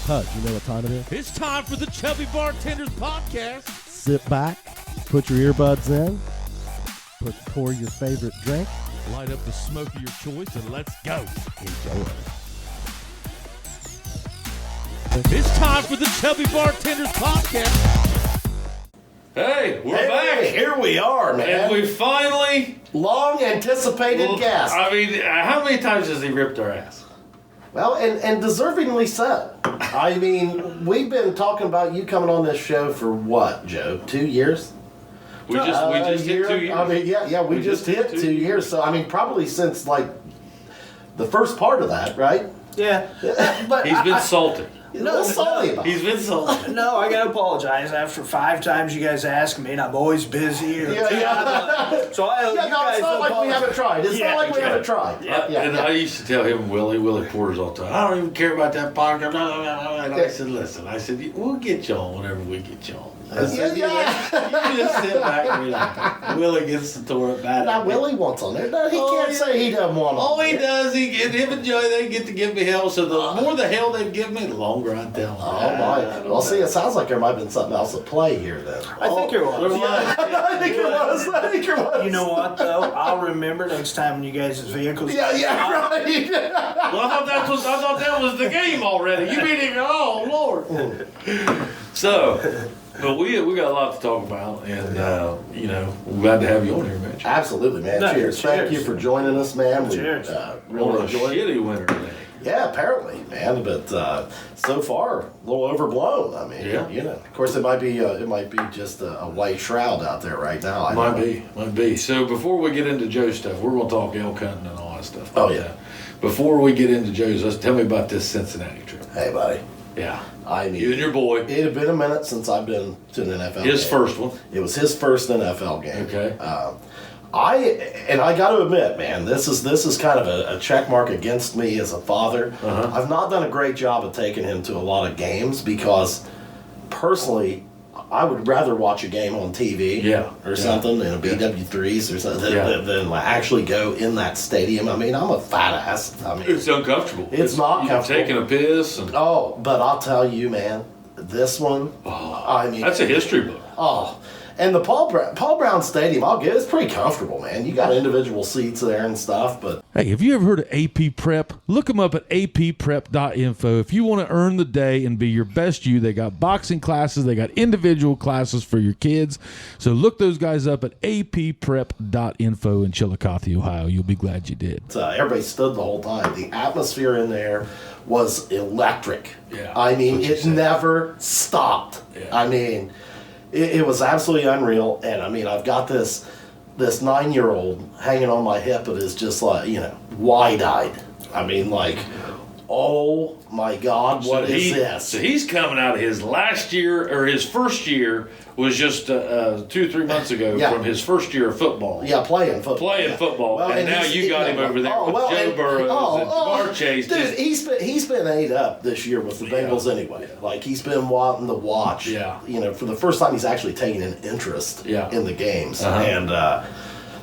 Hutch, you know what time it is? It's time for the Chubby Bartenders Podcast. Sit back, put your earbuds in, pour your favorite drink. Light up the smoke of your choice and let's go. Enjoy. It's time for the Chubby Bartenders Podcast. Hey, we're back. Here we are, man. And we finally... Long anticipated guest. I mean, how many times has he ripped our ass? Well, and deservingly so. I mean, we've been talking about you coming on this show for what, Joe? 2 years? We just hit 2 years. I mean, yeah, we just hit 2 years. So, I mean, probably since, like, the first part of that, right? Yeah. But He's been salty. A little salty about it. He's been salty. No, I gotta apologize. After 5 times you guys ask me, and I'm always busy. Yeah. So I owe you No, guys it's not like we apology. haven't tried. It's not like we haven't tried. And I used to tell him, Willie Porter's all the time, I don't even care about that podcast. And I said, listen, we'll get you on whenever we get you on. I said, you just sit back and relax. Willie gets the tour at bat. Now, Willie wants on there. No, he can't say he doesn't want on. Oh, he does. Him and Joey, they get to give me hell. So the more the hell they give me, the longer I tell them. Oh, my. Well, see, it sounds like there might have been something else at play here, then. I think it was. I think it was. You know what, though? I'll remember next time when you guys' vehicles. Yeah, right. Well, I thought that was the game already. You mean even? Oh Lord. So, but we got a lot to talk about, and we're glad to have you on here, man. Absolutely, man. No, cheers. Thank you for joining us, man. Cheers. We really a enjoyed it. shitty winter today. Yeah, apparently, man. But so far, a little overblown. I mean, of course, it might be just a white shroud out there right now. Might be. So before we get into Joe's stuff, we're gonna talk elk hunting and all that stuff. Oh yeah. Before we get into Joe's, tell me about this Cincinnati trip. Hey, buddy. Yeah. I mean, You and your boy. it had been a minute since I've been to an NFL His game. first one. It was his first NFL game. Okay. I got to admit, man, this is kind of a check mark against me as a father. Uh-huh. I've not done a great job of taking him to a lot of games because, personally, I would rather watch a game on TV or something in a BW3s or something than actually go in that stadium. I mean, I'm a fat ass. I mean, It's uncomfortable. It's not comfortable. Taking a piss. And, but I'll tell you, man, this one, I mean, that's a history book. And the Paul Brown Stadium, it's pretty comfortable, man. You got individual seats there and stuff, but Hey, have you ever heard of AP Prep? Look them up at apprep.info. If you want to earn the day and be your best you, they got boxing classes, they got individual classes for your kids. So look those guys up at apprep.info in Chillicothe, Ohio. You'll be glad you did. everybody stood the whole time. The atmosphere in there was electric. Yeah, I mean, that's what you it said. never stopped. Yeah. I mean, it was absolutely unreal. And I mean, I've got this 9-year-old hanging on my hip that is just like, wide-eyed. I mean, like, oh my God, what is this? So he's coming out of his last year, or his first year was just 2-3 months ago from his first year of football. Yeah, playing football. Well, and now you got him over there with Joe Burrows and Jamar Chase. Dude, he's been ate up this year with the Bengals anyway. Like, he's been wanting to watch. Yeah. For the first time, he's actually taking an interest in the games. Uh-huh. And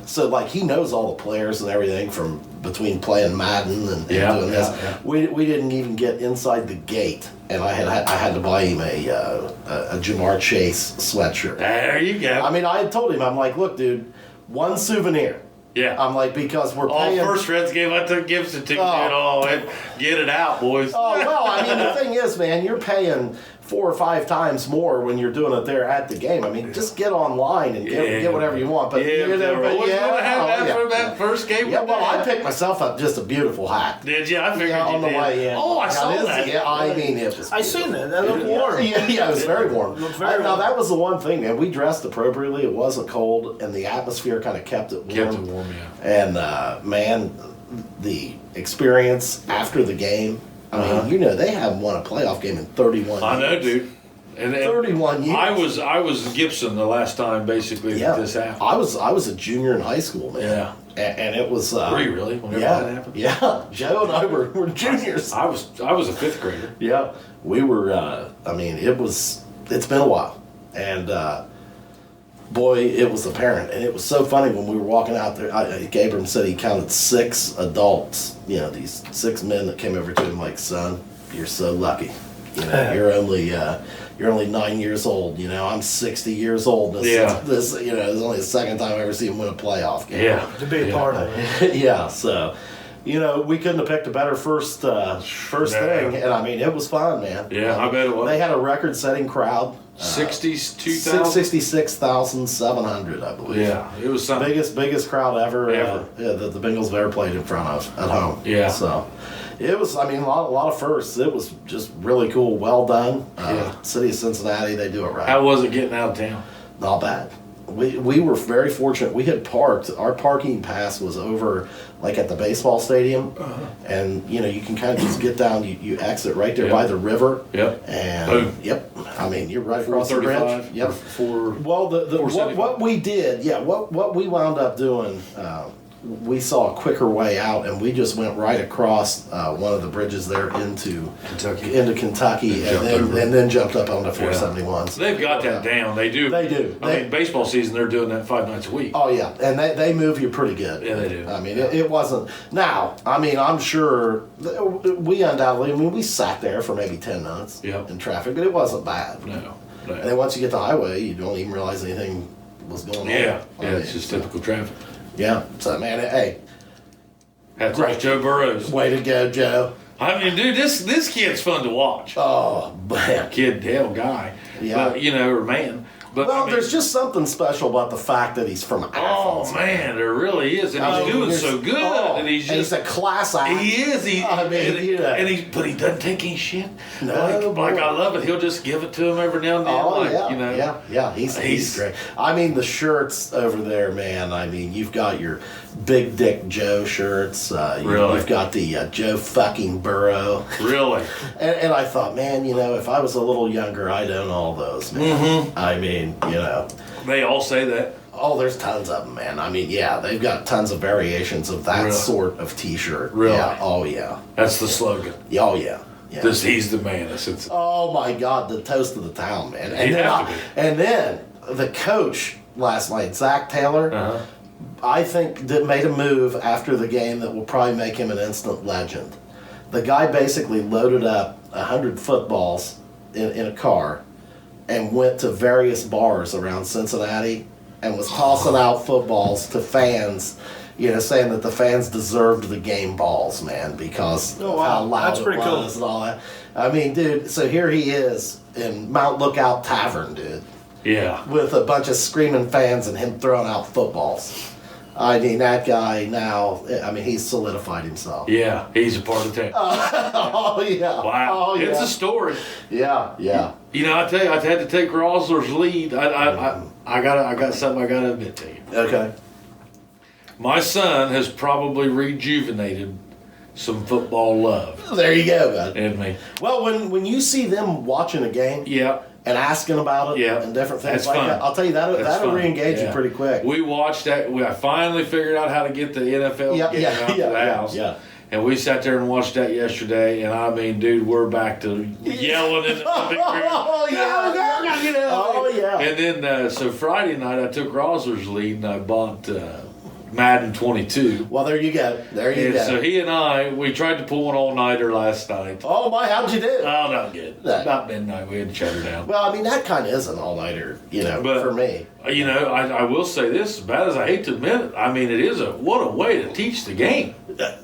so, like, he knows all the players and everything from between playing Madden and doing this. Yeah. We didn't even get inside the gate, and I had to buy him a Jamar Chase sweatshirt. There you go. I mean, I had told him, I'm like, look, dude, one souvenir. Yeah. I'm like, because we're paying. First Reds game, I took Gibson to and get it out, boys. Oh, well, I mean, the thing is, man, you're paying 4 or 5 times more when you're doing it there at the game. I mean, just get online and get whatever you want. But for that first game. Yeah, well, I picked myself up just a beautiful hat. Did you? I figured you on the did. way in. Oh, I saw that. Yeah, I mean, it was. I seen that. That looked warm. Yeah, it was very warm. Now, warm. that was the one thing, man. We dressed appropriately. It wasn't cold, and the atmosphere kind of kept it warm. And, man, the experience after the game, I mean, they haven't won a playoff game in 31 years. I know, dude. And 31 years. I was Gibson the last time, basically, that this happened. I was a junior in high school, man. Yeah. And it was. Were you really? Whenever that happened? Yeah. Joe and I were juniors. I was a 5th grader. Yeah. We were. I mean, it's been a while, and boy, it was apparent, and it was so funny when we were walking out there. Gabriel said he counted 6 adults. These 6 men that came over to him like, "Son, you're so lucky." You know, you're only 9 years old. You know, I'm 60 years old. This you know, is only the second time I ever seen him win a playoff game. Yeah, to be a part of it. Yeah, so. You know, we couldn't have picked a better first thing, and I mean, it was fun, man. Yeah, I bet it was. They had a record-setting crowd. 62,000? 66,700, I believe. Yeah, it was something. Biggest crowd ever that the Bengals have ever played in front of at home. Yeah. So it was, I mean, a lot of firsts. It was just really cool. Well done. City of Cincinnati, they do it right. How was it getting out of town? Not bad. We were very fortunate. We had parked. Our parking pass was over, like at the baseball stadium, and you know you can kind of just get down. You exit right there by the river. Yep. And boom. I mean you're right across the bridge. Yep. Well, what we did, what we wound up doing. We saw a quicker way out, and we just went right across one of the bridges there into Kentucky, and then jumped up onto 471. So they've got that down. They do. They do. I mean, baseball season, they're doing that 5 nights a week. Oh yeah, and they move you pretty good. Yeah, they do. I mean, it wasn't. Now, I mean, I'm sure we undoubtedly. I mean, we sat there for maybe 10 minutes in traffic, but it wasn't bad. No. And then once you get to the highway, you don't even realize anything was going on. Yeah, it's just typical traffic. Yeah. So man, hey. That's right, Joe Burrows. Way to go, Joe. I mean, dude, this kid's fun to watch. Oh, man. Guy. Yeah. But, you know, or man. But, well, I mean, there's just something special about the fact that he's from Athens. Oh, man, there really is. And he's doing so good. And he's a class act. He is. But he doesn't take any shit. No, like I love it. He'll just give it to him every now and then. Oh, like, you know. Yeah. He's great. I mean, the shirts over there, man. I mean, you've got your Big Dick Joe shirts. You've got the Joe fucking Burrow. Really? and I thought, man, you know, if I was a little younger, I'd own all those, man. Mm-hmm. I mean, you know. They all say that. Oh, there's tons of them, man. I mean, yeah, they've got tons of variations of that sort of T-shirt. Really? Yeah. Oh, yeah. That's the slogan. Oh, yeah. Yeah. He's the man. Oh, my God, the toast of the town, man. And then the coach last night, Zach Taylor, I think that made a move after the game that will probably make him an instant legend. The guy basically loaded up 100 footballs in a car and went to various bars around Cincinnati and was tossing out footballs to fans, you know, saying that the fans deserved the game balls, man, because of how loud it was and all that. I mean, dude, so here he is in Mount Lookout Tavern, dude. Yeah. With a bunch of screaming fans and him throwing out footballs. I mean, that guy now, I mean, he's solidified himself. Yeah, he's a part of the team. Oh, yeah. Wow. Oh, it's a story. Yeah. You know, I tell you, I had to take Rosler's lead. I got something I got to admit to you. Okay. My son has probably rejuvenated some football love. There you go, man. In me. Well, when you see them watching a game, and asking about it, and different things like that, I'll tell you that'll re-engage you pretty quick. We watched that. I finally figured out how to get the NFL game out of the house. Yeah. And we sat there and watched that yesterday, and I mean, dude, we're back to yelling in the living room. Oh yeah. And then so Friday night, I took Rosler's lead and I bought Madden 22. Well, there you go. So he and we tried to pull an all-nighter last night. Oh my, how'd you do? Oh, not good. About midnight, we had to shut her down. Well, I mean, that kind of is an all-nighter, you know, for me. You know, I will say this, as bad as I hate to admit it, I mean, it is what a way to teach the game.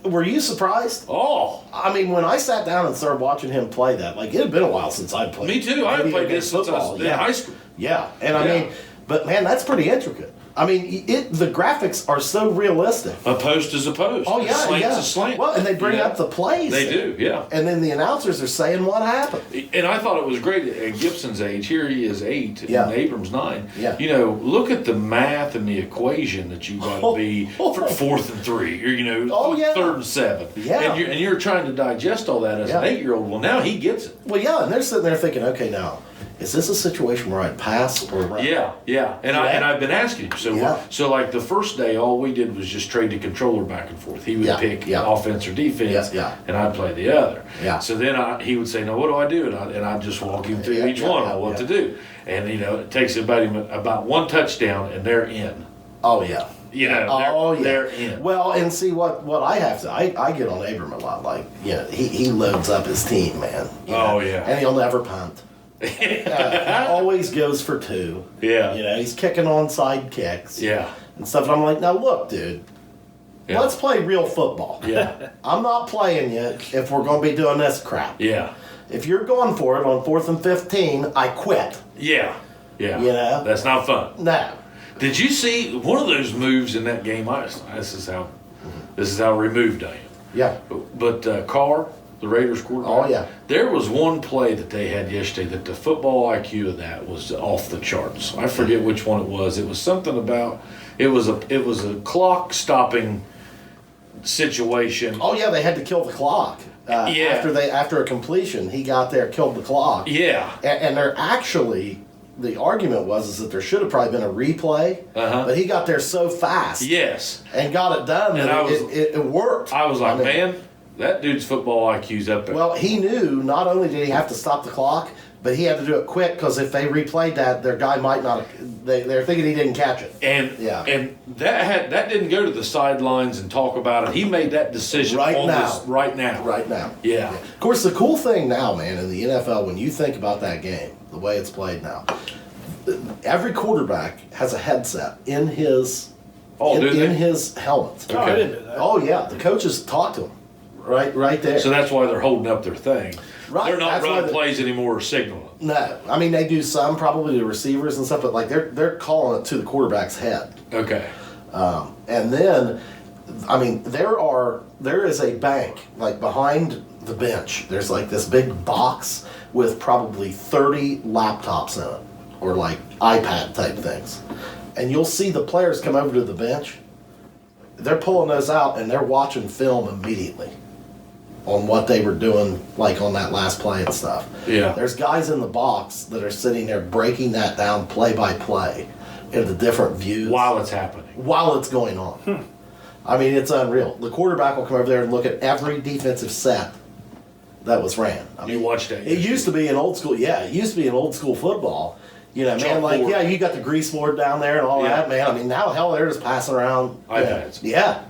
Were you surprised? Oh. I mean, when I sat down and started watching him play that, like, it had been a while since I'd played. Me too. I haven't played this since I was in high school. Yeah, and I mean, but man, that's pretty intricate. I mean, the graphics are so realistic. A post is a post. Oh, yeah, a slant's a slant. Well, and they bring up the plays. They do, yeah. And then the announcers are saying what happened. And I thought it was great at Gibson's age. Here he is 8, and Abrams 9. Yeah. You know, look at the math and the equation that you got to be for 4th and 3, or, you know, 3rd and 7. Yeah. And you're trying to digest all that as an 8-year-old. Well, now he gets it. Well, yeah, and they're sitting there thinking, okay, now, is this a situation where I'd pass or run? Yeah. And I've been asking him. So like the first day, all we did was just trade the controller back and forth. He would pick offense or defense, and I'd play the other. Yeah. So then he would say, "No, what do I do?" And I'd just walk him through each one on what to do. And you know, it takes about one touchdown, and they're in. Oh yeah. You know, they're in. Well, and see what I have to, I get on Abram a lot. Like, he loads up his team, man. And he'll never punt. Always goes for 2. Yeah. He's kicking onside kicks. Yeah. And stuff. And I'm like, now look, dude. Yeah. Let's play real football. Yeah. I'm not playing you if we're going to be doing this crap. Yeah. If you're going for it on 4th and 15, I quit. Yeah. Yeah. That's not fun. No. Did you see one of those moves in that game? This is how removed I am. Yeah. But Carr, the Raiders quarterback. Oh yeah. There was one play that they had yesterday that the football IQ of that was off the charts. I forget which one it was. It was something about it was a clock stopping situation. Oh yeah, they had to kill the clock. After a completion, he got there, killed the clock. Yeah. And they're actually. The argument was that there should have probably been a replay, but he got there so fast. Yes. And got it done, and it worked. I was like, man, that dude's football IQ's up there. Well, he knew not only did he have to stop the clock, but he had to do it quick because if they replayed that, their guy might not. They're thinking he didn't catch it. And that didn't go to the sidelines and talk about it. He made that decision right now. Yeah. Of course, the cool thing now, man, in the NFL, when you think about that game, the way it's played now, every quarterback has a headset in his his helmet. Okay. Oh, I didn't know that. Oh yeah, the coaches talk to him right there. So that's why they're holding up their thing. Right. They're not running plays anymore or signaling. No, I mean they do some, probably the receivers and stuff, but like they're calling it to the quarterback's head. Okay. And then, I mean, there is a bank like behind the bench. There's like this big box with probably 30 laptops in it, or like iPad type things, and you'll see the players come over to the bench. They're pulling those out and they're watching film immediately on what they were doing, like on that last play and stuff. Yeah. There's guys in the box that are sitting there breaking that down play by play into different views. While it's happening. While it's going on. I mean, it's unreal. The quarterback will come over there and look at every defensive set that was ran. I mean, you watched that. It used to be an old school, it used to be an old school football. Man, like, you got the grease board down there and all that, man. I mean, now, hell, they're just passing around. iPads. Yeah.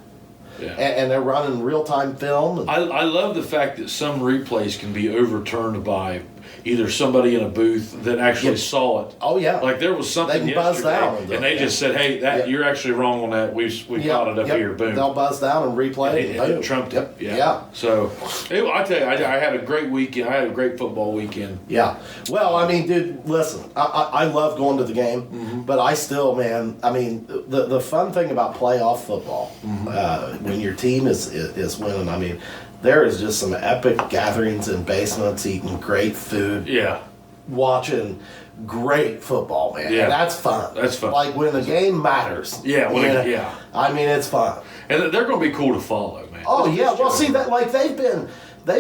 And they're running real-time film. I love the fact that some replays can be overturned by either somebody in a booth that actually saw it. Oh, yeah. Like there was something they can buzz down and they just said, hey, you're actually wrong on that. We caught it up here. Boom. They'll buzz down and replay it. It trumped it. Yeah. So, I tell you, I had a great weekend. I had a great football weekend. Yeah. Well, I mean, dude, listen, I love going to the game, but I still, man, I mean, the fun thing about playoff football, when your team is winning, I mean, there is just some epic gatherings in basements, eating great food. Yeah. Watching great football, man. Yeah. And that's fun. That's fun. Like when the game matters. Yeah. I mean, it's fun. And they're going to be cool to follow, man. Oh, yeah. Well, see, that like they've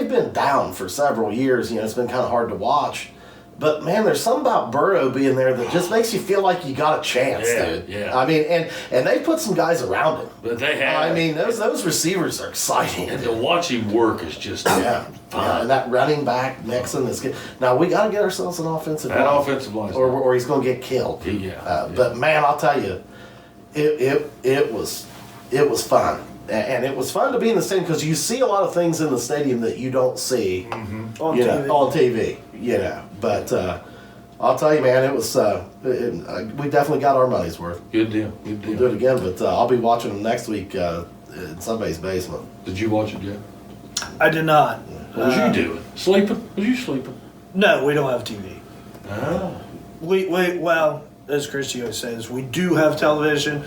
been down for several years. It's been kind of hard to watch. But man, there's something about Burrow being there that just makes you feel like you got a chance, dude. Yeah. I mean, and they put some guys around him. But they have. I mean, those receivers are exciting. And to watch him work is just fun. Yeah, and that running back Mixon is good. Now we got to get ourselves an offensive line. Offensive line, or he's going to get killed. But man, I'll tell you, it was fun. And it was fun to be in the stadium because you see a lot of things in the stadium that you don't see on TV. But I'll tell you, man, it was we definitely got our money's worth. Good deal. We'll do it again, but I'll be watching them next week in somebody's basement. Did you watch it, Jeff? I did not. What was you doing? Sleeping? Was you sleeping? No, we don't have TV. Oh. Well, as Christy always says, we do have television.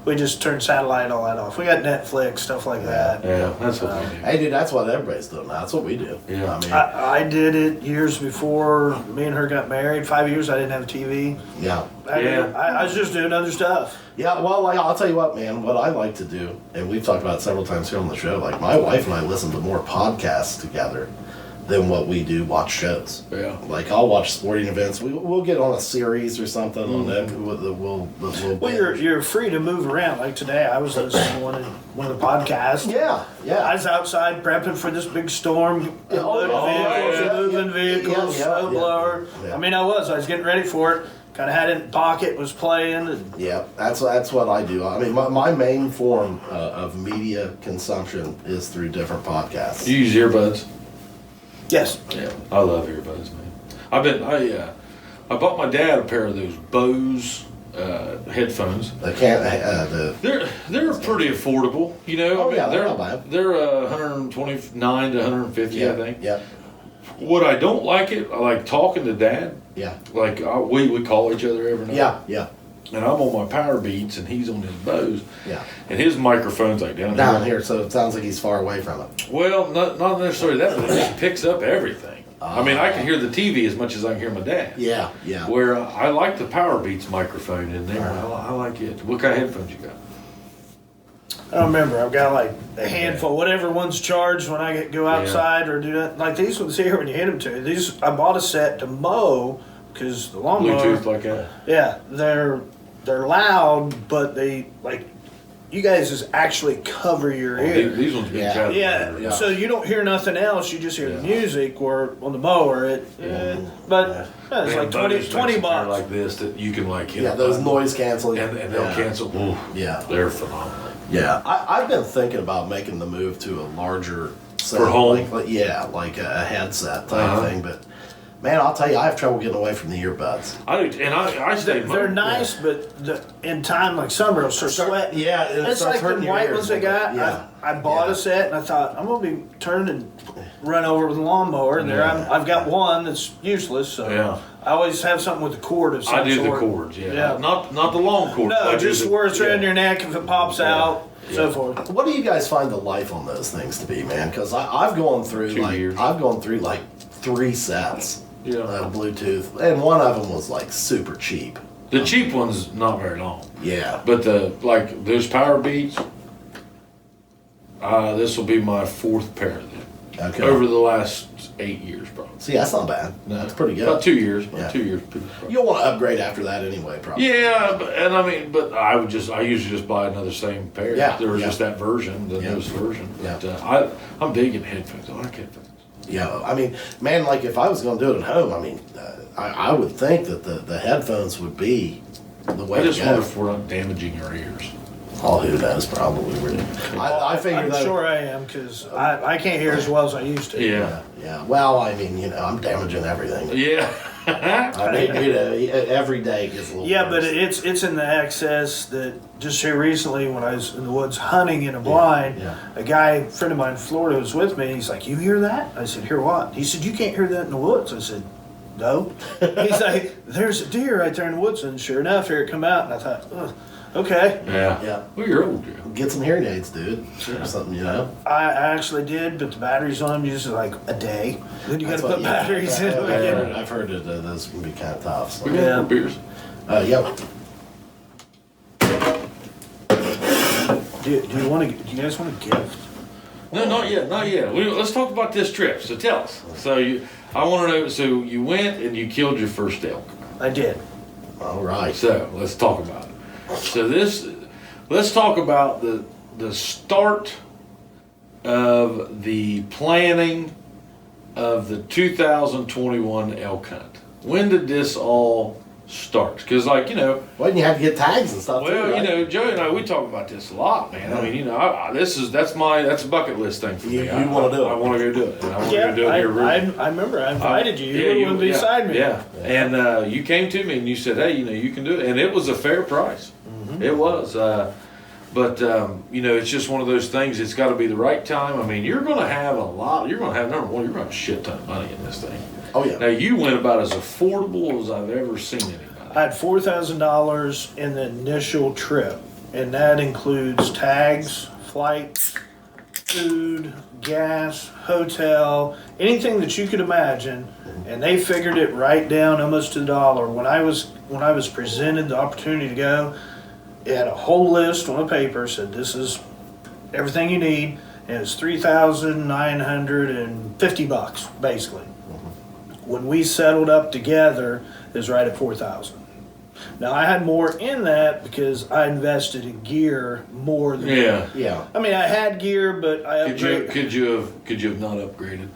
We just turn satellite and all that off. We got Netflix, stuff like that. Yeah, that's what we do. Hey, dude, that's what everybody's doing now. That's what we do. Yeah. I mean, I did it years before me and her got married. 5 years I didn't have a TV. Yeah. I was just doing other stuff. Yeah, well, I'll tell you what, man, what I like to do, and we've talked about it several times here on the show, like my wife and I listen to more podcasts together than what we do watch shows. Yeah. Like I'll watch sporting events. We'll get on a series or something on them. Well, you're free to move around. Like today, I was listening to one of the podcasts. Yeah. I was outside prepping for this big storm. Moving vehicles, snowblower. Yeah. I mean, I was getting ready for it. kind of had it in the pocket, was playing. And Yeah, that's what I do. I mean, my main form of media consumption is through different podcasts. You use earbuds? yes, Yeah, I love earbuds, man. I bought my dad a pair of those Bose headphones. The can't They're pretty affordable, you know. Oh, I mean, yeah, they're not bad. they're 129 to 150, I think. Yeah, What I don't like I like talking to Dad. yeah, Like we call each other every night. yeah. And I'm on my Power Beats and he's on his Bose. Yeah. And his microphone's like Down here, so it sounds like he's far away from it. Well, not necessarily that, but it just picks up everything. I mean, I can hear the TV as much as I can hear my dad. Yeah. Where I like the Power Beats microphone in there. I like it. What kind of headphones you got? I don't remember. I've got like a handful, whatever one's charged when I go outside or do that. Like these ones here, when you hit them to these, I bought a set to mow because the lawnmower. Bluetooth like that. Yeah, they're loud, but they like you guys just actually cover your ear. These ones been Yeah, so you don't hear nothing else. You just hear the music. Or on the mower, but it's like 20 bucks. Like this that you can like hit. Yeah, those noise canceling. and they'll cancel. Ooh, Yeah. they're phenomenal. Yeah, I've been thinking about making the move to a larger set, For home? like a headset type thing. But man, I'll tell you, I have trouble getting away from the earbuds. I do, and I stay. They're nice, but in time, like summer, it'll start sweating. Yeah, it It's starts like the hurting your white ears ones they a little got. bit. Yeah. I bought a set, and I thought I'm gonna be turned and run over with a lawnmower. And there, I've got one that's useless. So I always have something with the cord of some I do sort. the cords. Yeah. Not the long cord. No, I do just the- where it's around your neck if it pops out, so forth. What do you guys find the life on those things to be, man? Because I've gone through 2 years. I've gone through like 3 sets of Bluetooth, and one of them was like super cheap. The cheap one's not very long. Yeah, But those Power Beats, this will be my 4th pair of them okay. over the last 8 years, probably. See, that's not bad. That's pretty good. About 2 years. Yeah. 2 years. Probably. You'll want to upgrade after that anyway, probably. Yeah, but I usually just buy another same pair. Yeah, There was just that version, the newest version. Yeah. But I'm big in headphones. I like headphones. Yeah, I mean, man, like if I was going to do it at home, I mean, I would think that the headphones would be the way I just to wonder go. if we're not damaging our ears. Oh, who knows? Probably. I figure I'm that. sure I am because I can't hear as well as I used to. Yeah. Well, I mean, I'm damaging everything. Yeah. I mean, every day gets a little. Yeah, worse. but it's in the excess that just here recently when I was in the woods hunting in a blind, a friend of mine in Florida was with me. He's like, "You hear that?" I said, "Hear what?" He said, "You can't hear that in the woods." I said, "No." He's like, "There's a deer right there in the woods," and sure enough, here it come out, and I thought, "Ugh, okay." Yeah. Well, you're old, Joe. Get some hearing aids, dude, or something, you know. I actually did, but the batteries on them usually like a day. Then you got to put batteries in them again. I've heard that those can be kind of tough. So. We got more beers. Yeah. Do you guys want a gift? No, not yet. Let's talk about this trip. So tell us. I want to know. So you went and you killed your first elk. I did. All right. So let's talk about it. So let's talk about the start of the planning of the 2021 elk hunt. When did this all start? Because Well, you have to get tags and stuff. well, too, right? Joey and I, we talk about this a lot, man. I mean, that's a bucket list thing for me. You wanna do it. I want to go do it. And I want to Yeah, go do it here. I remember I invited you. You were beside me. Yeah, and you came to me and you said, "Hey, you can do it," and it was a fair price. Mm-hmm. It was, but it's just one of those things. It's got to be the right time. I mean, you're going to have a lot. You're going to have number one. You're going to have a shit ton of money in this thing. Oh yeah. Now you went about as affordable as I've ever seen anybody. I had $4,000 in the initial trip, and that includes tags, flight, food, gas, hotel, anything that you could imagine. And they figured it right down almost to the dollar. When I was presented the opportunity to go, it had a whole list on a paper, said this is everything you need, and it's $3,950 basically. When we settled up together, it was right at $4,000. Now I had more in that because I invested in gear more than Yeah. I mean, I had gear, but I upgraded. Could you have not upgraded?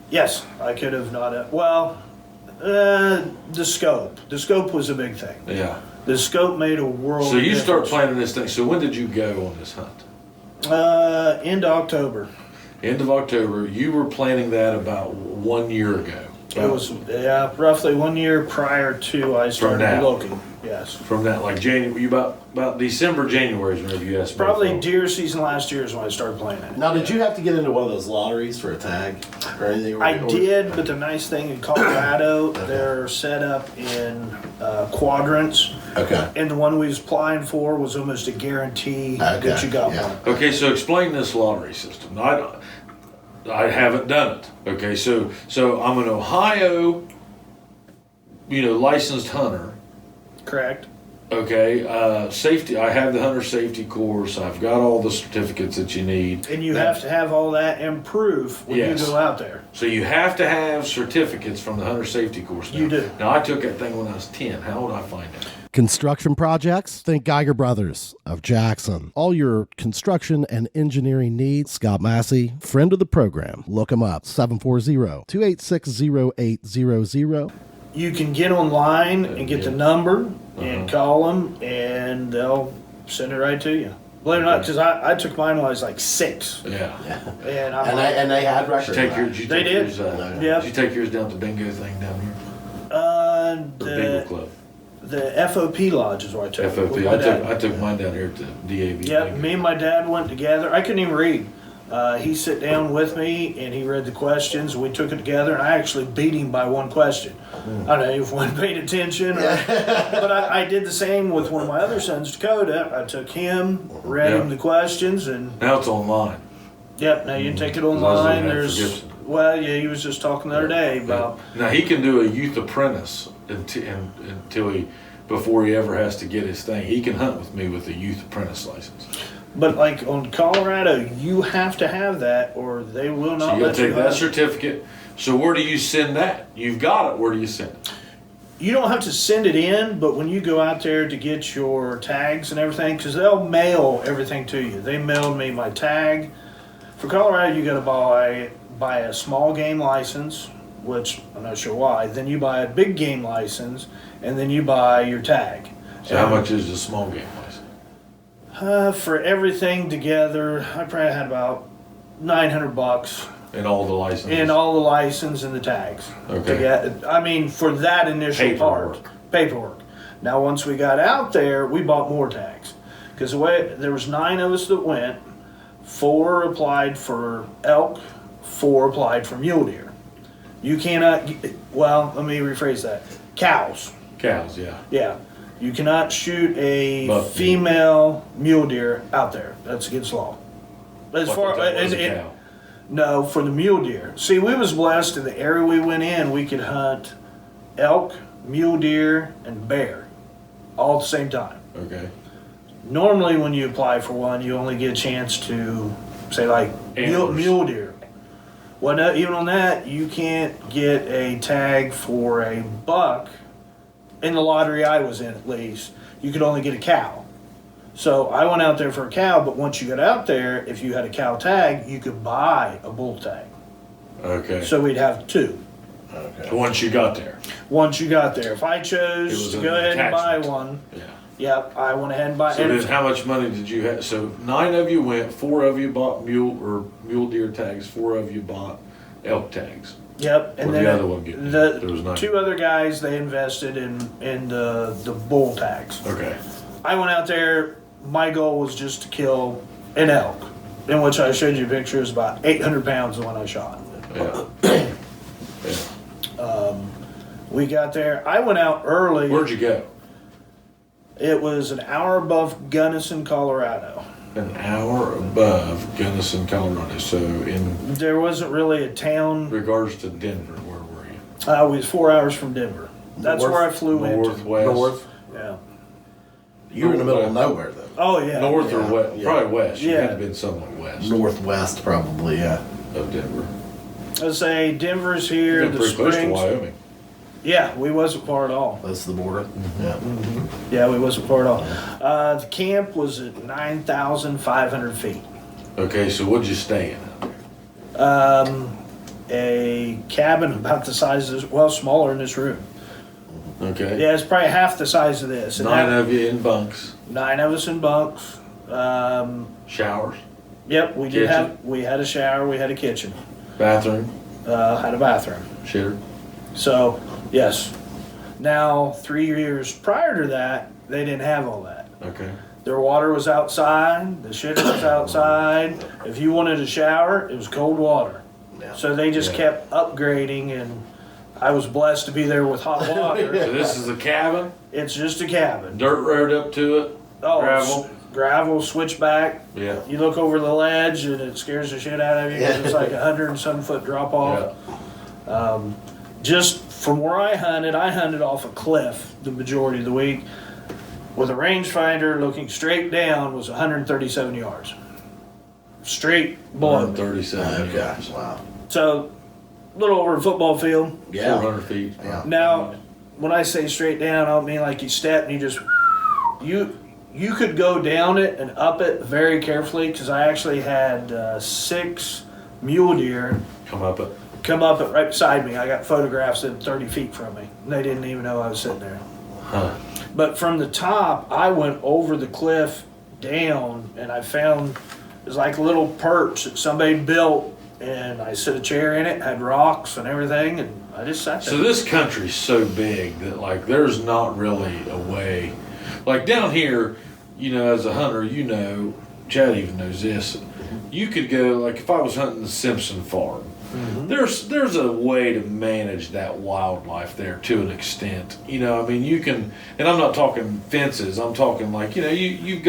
Yes, I could have not. Well, The scope. The scope was a big thing. Yeah. The scope made a world. So you of start difference. planning this thing. So when did you go on this hunt? End of October. End of October. You were planning that about 1 year ago. It was roughly 1 year prior to I started now. looking. Yes. From that, like January, you about December, January is whenever you asked. Probably deer season last year is when I started playing it. Now, did you have to get into one of those lotteries for a tag or anything? I did, but the nice thing in Colorado, they're set up in quadrants. Okay. And the one we was applying for was almost a guarantee that you got one. Okay, so explain this lottery system. I haven't done it. Okay, so I'm an Ohio, licensed hunter. Correct. Okay, safety. I have the hunter safety course. I've got all the certificates that you need. And you have to have all that in proof when you go out there. So you have to have certificates from the hunter safety course. Now. You do. Now I took that thing when I was 10. How would I find it? Construction projects? Think Geiger Brothers of Jackson. All your construction and engineering needs, Scott Massey, friend of the program. Look him up, 740-286-0800. You can get online and get the number and call them, and they'll send it right to you. Believe it or not, because I took mine when I was like 6. Yeah. And they had records. They did. Did you take yours down to the bingo thing down here? Or bingo club? The FOP Lodge is where I took it. FOP. with my dad. I took mine down here at the DAV. Yep, me and my dad went together. I couldn't even read. He sat down with me and he read the questions. We took it together, and I actually beat him by one question. I don't know if one paid attention, but I did the same with one of my other sons, Dakota. I took him, read him the questions, and now it's online. Yep, now you can take it online. He was just talking the other day about. Now he can do a youth apprentice before he ever has to get his thing. He can hunt with me with a youth apprentice license. But like on Colorado, you have to have that, or they will not let you. So you let take you that certificate. So where do you send that? You've got it. Where do you send it? You don't have to send it in, but when you go out there to get your tags and everything, because they'll mail everything to you. They mailed me my tag. For Colorado, you got to buy a small game license, which I'm not sure why. Then you buy a big game license, and then you buy your tag. So how much is the small game license? For everything together, I probably had about $900. And all the licenses? And all the license and the tags. Okay. For that initial paperwork. Now, once we got out there, we bought more tags. Because there was 9 of us that went. 4 applied for elk, 4 applied for mule deer. You cannot, let me rephrase that. Cows. Cows, yeah. Yeah. You cannot shoot a female mule deer out there. That's against law. No, for the mule deer. See, we was blessed in the area we went in. We could hunt elk, mule deer, and bear all at the same time. Okay. Normally, when you apply for one, you only get a chance to say like mule deer. Well, no, even on that, you can't get a tag for a buck. In the lottery I was in, at least, you could only get a cow. So I went out there for a cow, but once you got out there, if you had a cow tag, you could buy a bull tag. Okay. So we'd have 2. Okay. Once you got there. Once you got there. If I chose to go ahead and buy one, yep, I went ahead and buy. So then how much money did you have? So 9 of you went, 4 of you bought mule deer tags, 4 of you bought elk tags. Yep, and then the other one getting? The there was 9. 2 other guys, they invested in the bull tags. Okay. I went out there. My goal was just to kill an elk, in which I showed you pictures. About 800 pounds the one I shot. Yeah. We got there. I went out early. Where'd you go? It was an hour above Gunnison, Colorado. An hour above Gunnison, Colorado. So there wasn't really a town. Regards to Denver, where were you? We was 4 hours from Denver. That's where I flew northwest. North. Yeah. You were in the middle of nowhere, though. Oh yeah. North or west? Yeah. Probably west. You Yeah. had to been somewhat west. Northwest, probably. Yeah. Of Denver. I'd say Denver's here. You're The pretty close to Springs. Wyoming. Yeah, we wasn't far at all. That's the border. Mm-hmm. Yeah. Yeah, we wasn't far at all. The camp was at 9,500 feet. Okay, so what'd you stay in out there? a cabin about the size of this, well, smaller than this room. Okay. Yeah, it's probably half the size of this. And 9 of you in bunks. 9 of us in bunks. Showers. Yep, we did have. We had a shower. We had a kitchen. Bathroom. Had a bathroom. Shitter. So yes. Now 3 years prior to that, they didn't have all that. Okay. Their water was outside. The shitter was outside. If you wanted a shower, it was cold water. Yeah. So they just kept upgrading, and I was blessed to be there with hot water. So this is a cabin. It's just a cabin. Dirt road up to it. Oh, Gravel. Gravel, switchback. Yeah. You look over the ledge and it scares the shit out of you because it's like 100 and some foot drop off. Yeah. Just from where I hunted off a cliff the majority of the week with a rangefinder looking straight down was 137 yards. Straight below. 137 Okay. yards. Wow. So a little over a football field. Yeah. 400 feet. Yeah. Now, when I say straight down, I don't mean like you step and you just you could go down it and up it very carefully because I actually had 6 mule deer Come up it. right beside me. I got photographs of them 30 feet from me. And they didn't even know I was sitting there. Huh. But from the top, I went over the cliff down and I found it was like a little perch that somebody built, and I set a chair in it, had rocks and everything, and I just sat there. So this country's so big that like there's not really a way. Like down here, you know, as a hunter, you know, Chad even knows this. You could go like if I was hunting the Simpson farm. There's a way to manage that wildlife there to an extent. You know, I mean, you can, and I'm not talking fences. I'm talking like, you know, you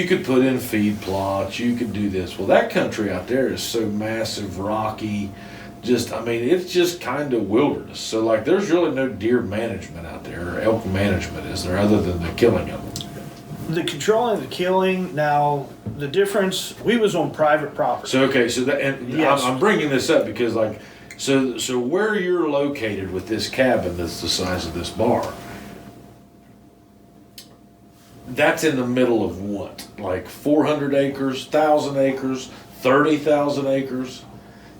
could put in feed plots. You could do this. Well, that country out there is so massive, rocky. Just, I mean, it's just kind of wilderness. So like, there's really no deer management out there, or elk management, is there, other than the killing of them? The controlling the killing. Now the difference. We was on private property. So okay, so that, and Yes. I'm bringing this up because like, so where you're located with this cabin that's the size of this bar, that's in the middle of what? Like 400 acres, 1,000 acres, 30,000 acres?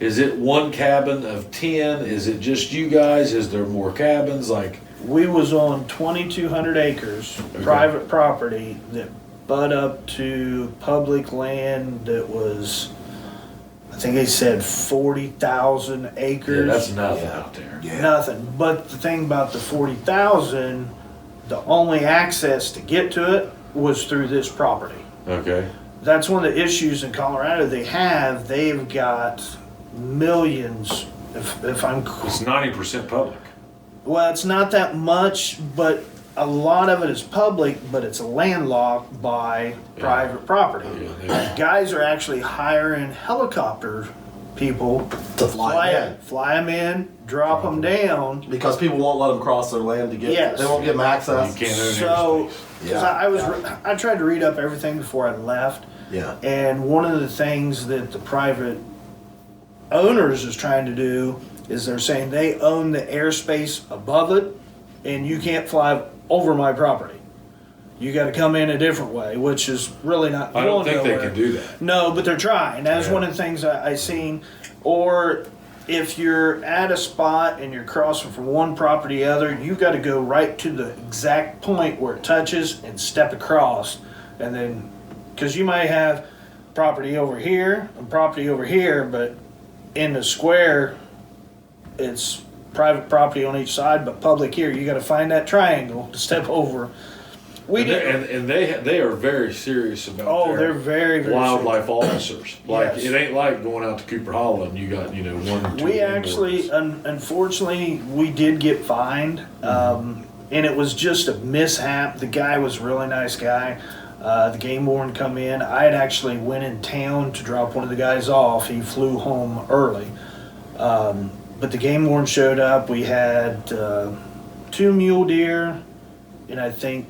Is it one cabin of 10? Is it just you guys? Is there more cabins? Like, We was on 2,200 acres, private property that butt up to public land that was, I think they said 40,000 acres. yeah, that's nothing Yeah. out there. Nothing. But the thing about the 40,000, the only access to get to it was through this property. Okay. That's one of the issues in Colorado they've got millions, if I'm It's 90% public. well, it's not that much, but a lot of it is public, but it's landlocked by private property. Yeah, Guys are actually hiring helicopter people To fly in. fly them in, drop them down. Because people won't let them cross their land to get. Yes. They won't give them access. You can't own So, airspace. 'cause I tried to read up everything before I left, Yeah. and one of the things that the private owners is trying to do is they're saying they own the airspace above it, and you can't fly over my property. You got to come in a different way, which is really not. I don't going think they nowhere. can do that. No, but they're trying. That's Yeah. one of the things I seen. Or if you're at a spot and you're crossing from one property to the other, you got to go right to the exact point where it touches and step across, and then because you might have property over here and property over here, but in the square, it's private property on each side, but public here. You got to find that triangle to step over. We did. And they are very serious about Oh, their they're very, very wildlife officers. Like Yes. it ain't like going out to Cooper Hollow and you got 1 or 2. We actually, unfortunately, we did get fined, and it was just a mishap. The guy was a really nice guy. The game warden come in. I had actually went in town to drop one of the guys off. He flew home early, but the game warden showed up. We had 2 mule deer, and I think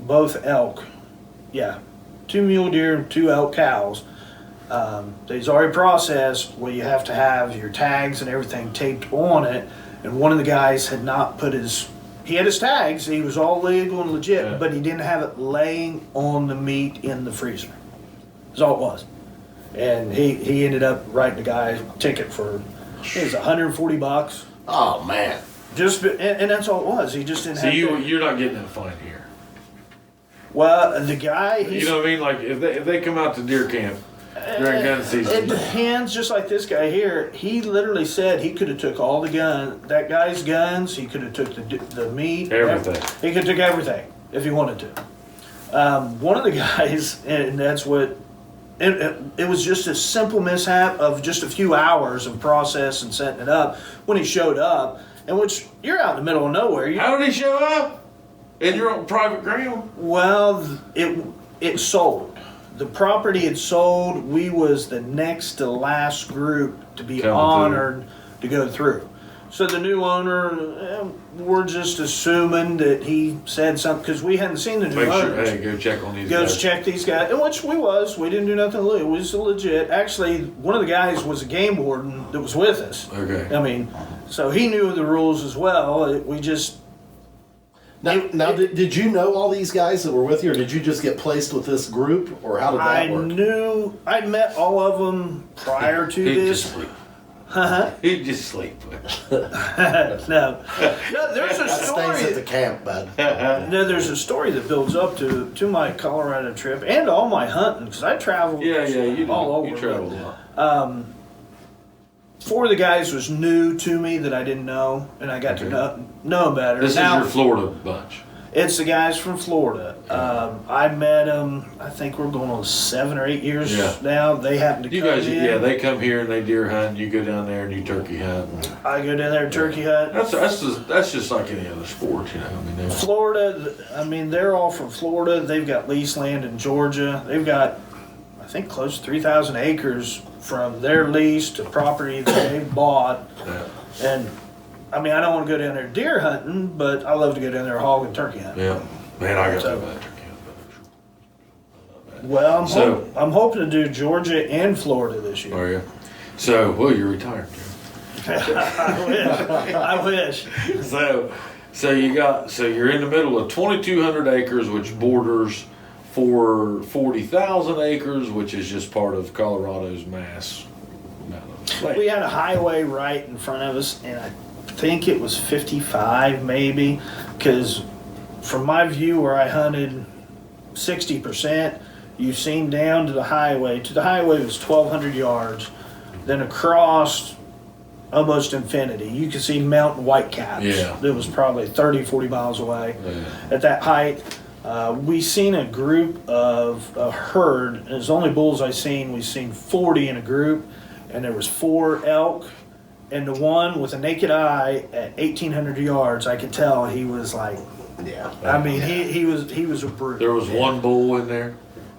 both elk. Yeah, 2 mule deer and 2 elk cows. They's already processed. Well, you have to have your tags and everything taped on it. And one of the guys had not put he had his tags. He was all legal and legit, Yeah. but he didn't have it laying on the meat in the freezer. That's all it was. And he ended up writing the guy a ticket for It was $140. Oh man. And that's all it was. He just didn't So have. you're not getting that fine here. Well, the guy. You know what I mean? Like if they come out to deer camp during gun It season. depends. Just like this guy here, he literally said he could have took all the that guy's guns. He could have took the meat, Everything. He could have took everything if he wanted to. One of the guys, and that's what. It was just a simple mishap of just a few hours of process and setting it up when he showed up, and which you're out in the middle of nowhere. How did he show up? And you're on private ground? Well, it sold. The property had sold. We was the next to last group to be honored to go through. So the new owner, we're just assuming that he said something because we hadn't seen the new owner. Hey, go check on these Goes guys. check these guys, and which we was. We didn't do nothing illegal. It was legit. Actually, one of the guys was a game warden that was with us. Okay. I mean, so he knew the rules as well. We just. Now, did you know all these guys that were with you, or did you just get placed with this group, or how did that work? I'd met all of them prior to He'd this. just sleep. Huh? He'd just sleep. No, there's a That stays at the story. camp, bud. No, there's a story that builds up to my Colorado trip and all my hunting because I traveled. Yeah, you all over. You travel a lot. 4 of the guys was new to me that I didn't know, and I got to know better. This Now, is your Florida bunch. It's the guys from Florida. I met them. I think we're going on 7 or 8 years now. They happen to You come guys, in. they come here and they deer hunt. You go down there and you turkey hunt. I go down there and turkey hunt. That's just like any other sport, you know. I mean, Florida. I mean, they're all from Florida. They've got lease land in Georgia. They've got, I think, close to 3,000 acres from their lease to property that they've bought. And I mean, I don't want to go down there deer hunting, but I love to go down there hog and turkey hunting. yeah, man, I got that turkey hunt. Well, I'm hoping to do Georgia and Florida this year. Are you? So, well, you're retired, Joe. I wish. So you're in the middle of 2,200 acres, which borders for 40,000 acres, which is just part of Colorado's mass amount of land. We had a highway right in front of us, and I think it was 55 maybe, because from my view where I hunted 60%, you seen down to the highway. To the highway was 1,200 yards, then across almost infinity. You could see mountain whitecaps. Yeah. That was probably 30, 40 miles away. Yeah. At that height, we seen a group of a herd. And it's only bulls I seen. We seen 40 in a group, and there was 4 elk. And the one with a naked eye at 1,800 yards, I could tell he was like, I mean, he was a brute. There was one bull in there.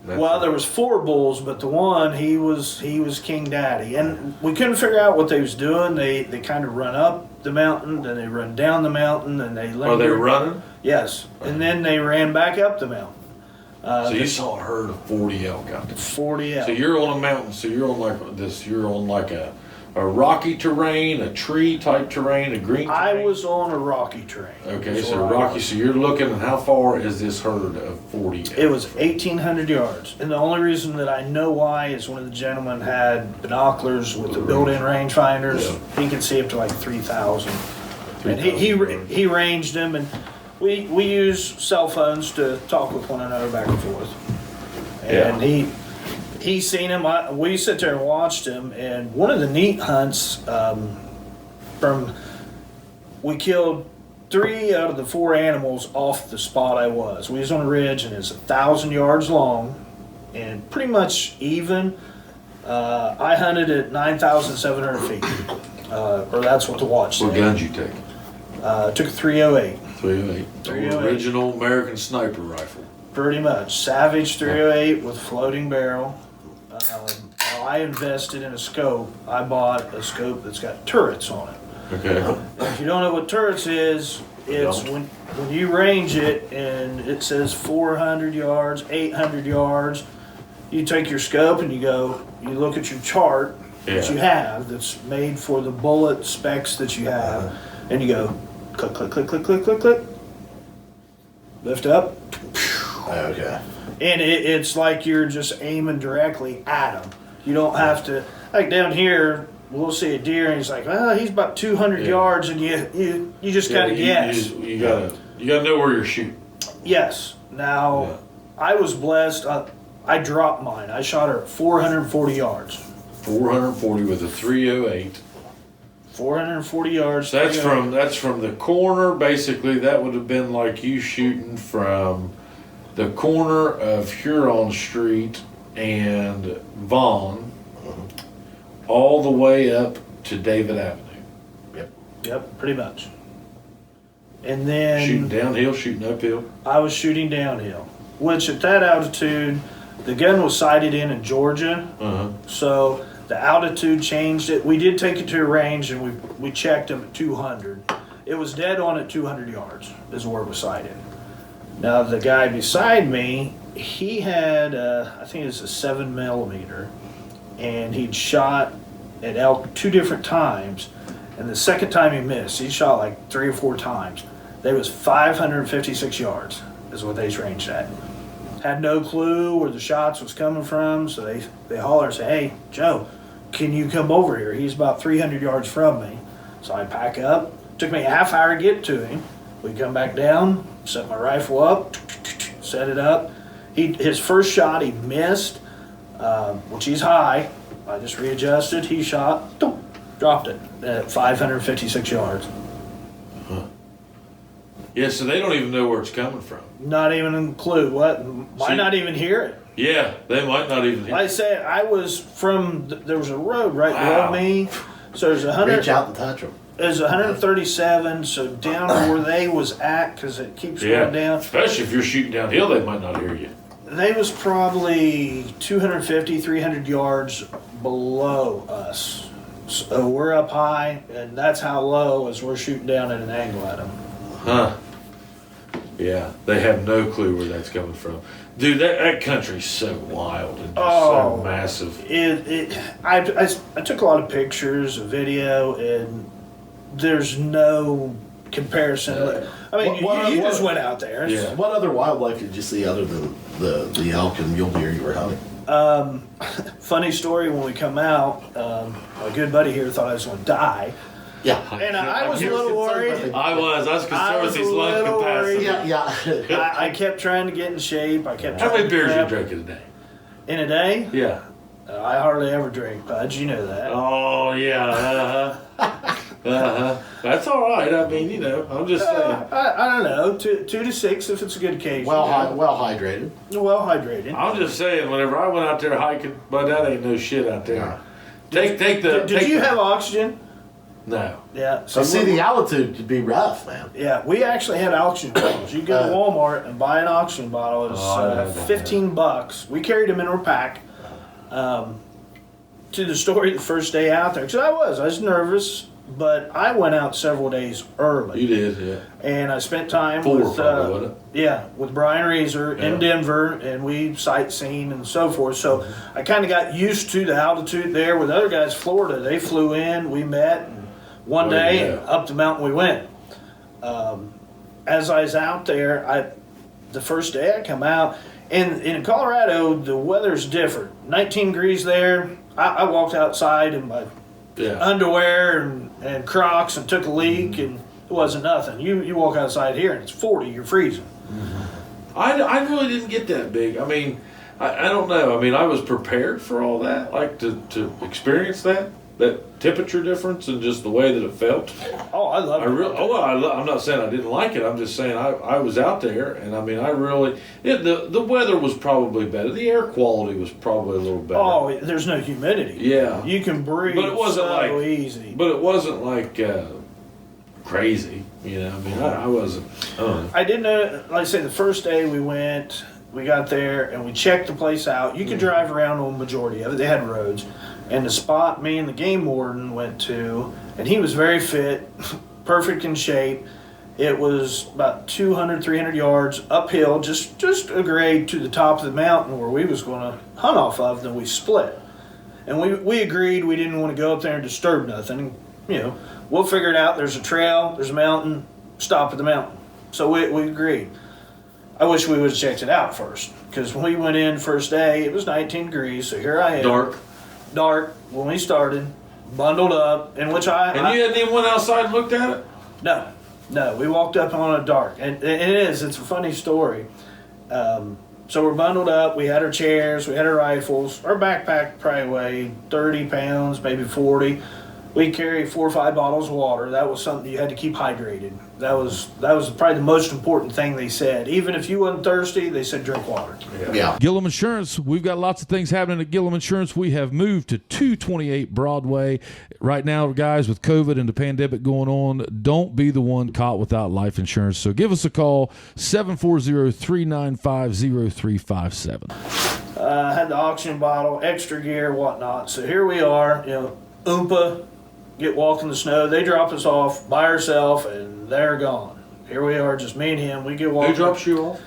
Well, there was 4 bulls, but the one he was King Daddy, and we couldn't figure out what they was doing. They kind of run up the mountain, then they run down the mountain, and they lingered. Oh, they were running? Yes, and then they ran back up the mountain. So you saw a herd of 40 elk out there. 40 elk. So you're on a mountain. So you're on like this. You're on like a rocky terrain, a tree type terrain, a green terrain. I was on a rocky terrain. Okay, so rocky. So you're looking at how far is this herd of 40 elk? It was 1,800 yards, and the only reason that I know why is one of the gentlemen had binoculars with the built-in rangefinders. Yeah. He could see up to like 3,000. And he ranged them, and we use cell phones to talk with one another back and forth. And he seen him. We sit there and watched him. And one of the neat hunts we killed 3 out of the 4 animals off the spot I was. We was on a ridge, and it's 1,000 yards long and pretty much even. I hunted at 9,700 feet, or that's what the watch said. What guns you take? Took a 308. 308. 308. Original American sniper rifle. Pretty much. Savage 308 with floating barrel. I invested in a scope. I bought a scope that's got turrets on it. Okay. If you don't know what turrets is, it's when you range it and it says 400 yards, 800 yards, you take your scope and you look at your chart that you have that's made for the bullet specs that you have, and you go click, click, click, click, click, click, click, lift up. Okay. And it's like you're just aiming directly at them. You don't have to, like down here, we'll see a deer, and he's like, well, he's about 200 yards, and you just gotta guess. You gotta know where you're shooting. Yes. Now, I was blessed. I dropped mine. I shot her at 440 yards. 440 with a 308. 440 yards. That's from the corner. Basically, that would have been like you shooting from the corner of Huron Street and Vaughn, all the way up to David Avenue. Yep, pretty much. And then shooting downhill, shooting uphill. I was shooting downhill, which at that altitude, the gun was sighted in Georgia, so the altitude changed it. We did take it to a range, and we checked them at 200. It was dead on at 200 yards is where it was sighted. Now the guy beside me, he had I think it was a 7mm, and he'd shot at elk 2 different times, and the second time he missed. He shot like 3 or 4 times. They was 556 yards is what they ranged at. Had no clue where the shots was coming from, so they holler and say, hey, Joe, can you come over here? He's about 300 yards from me. So I pack up. Took me a half hour to get to him. We come back down, set my rifle up, set it up. His first shot, he missed, which he's high. I just readjusted. He shot, dropped it at 556 yards. Yeah, so they don't even know where it's coming from. Not even a clue. What? Might not even hear it. Yeah, they might not even hear it. Like I said, I was there was a road right below me. So there's 100. Reach out and touch them. There's 137, so down where they was at, because it keeps going down. Especially if you're shooting downhill, they might not hear you. They was probably 250, 300 yards below us. So we're up high, and that's how low as we're shooting down at an angle at them. Huh. Yeah, they have no clue where that's coming from. Dude, that country's so wild and so massive. I took a lot of pictures, a video, and there's no comparison. I mean, you just went out there. Yeah. What other wildlife did you see other than the elk and mule deer you were hunting? Funny story, when we come out, a good buddy here thought I was going to die. Yeah. And I was a little worried. I was concerned with his lung capacity. Yeah. I kept trying to get in shape. How many beers you drink in a day? In a day? Yeah. I hardly ever drink, Pudge. You know that. Oh, yeah. That's all right. I mean, I'm just saying. I don't know. 2 to 6 if it's a good occasion. Well hydrated. Well hydrated. I'm just saying, whenever I went out there hiking, but that ain't no shit out there. Did you have oxygen? No. Yeah. So the altitude could be rough, man. Yeah, we actually had oxygen bottles. You go to Walmart and buy an oxygen bottle. It's $15. We carried them in our pack. To the story, the first day out there, because I was nervous, but I went out several days early. You did, yeah. And I spent time with Brian Reeser in Denver, and we sightseeing and so forth. So I kind of got used to the altitude there. With other guys, Florida, they flew in, we met, and one day up the mountain we went. As I was out there, the first day I come out, and in Colorado, the weather's different. 19 degrees there. I walked outside in my underwear and Crocs and took a leak, and it wasn't nothing. You walk outside here and it's 40, you're freezing. I really didn't get that big. I mean, I don't know. I mean, I was prepared for all that, like to experience that temperature difference and just the way that it felt. Oh, I love it. I'm not saying I didn't like it. I'm just saying I was out there, and I mean, the weather was probably better. The air quality was probably a little better. Oh, there's no humidity. Yeah. You can breathe but it wasn't easy. But it wasn't like crazy. I mean, I wasn't. I didn't know, like I say, the first day we got there and we checked the place out. You could drive around on the majority of it. They had roads. And the spot me and the game warden went to, and he was very fit, perfect in shape. It was about 200, 300 yards uphill, just a grade to the top of the mountain where we was going to hunt off of. Then we split. And we agreed we didn't want to go up there and disturb nothing. We'll figure it out. There's a trail, there's a mountain, stop at the mountain. So we agreed. I wish we would have checked it out first, because when we went in first day, it was 19 degrees, so here I am. Dark When we started, bundled up, in which you hadn't even went outside and looked at it? No, we walked up on a dark, and it's a funny story. So we're bundled up, we had our chairs, we had our rifles, our backpack probably weighed 30 pounds, maybe 40. We carried 4 or 5 bottles of water. That was something you had to keep hydrated. That was probably the most important thing they said. Even if you wasn't thirsty, they said drink water. Yeah. Gillum Insurance, we've got lots of things happening at Gillum Insurance. We have moved to 228 Broadway. Right now, guys, with COVID and the pandemic going on, don't be the one caught without life insurance. So give us a call, 740-395-0357. Had the oxygen bottle, extra gear, whatnot. So here we are, Oompa, get walking the snow. They drop us off by ourselves, and they're gone. Here we are, just me and him. We get walking. Who drops you off?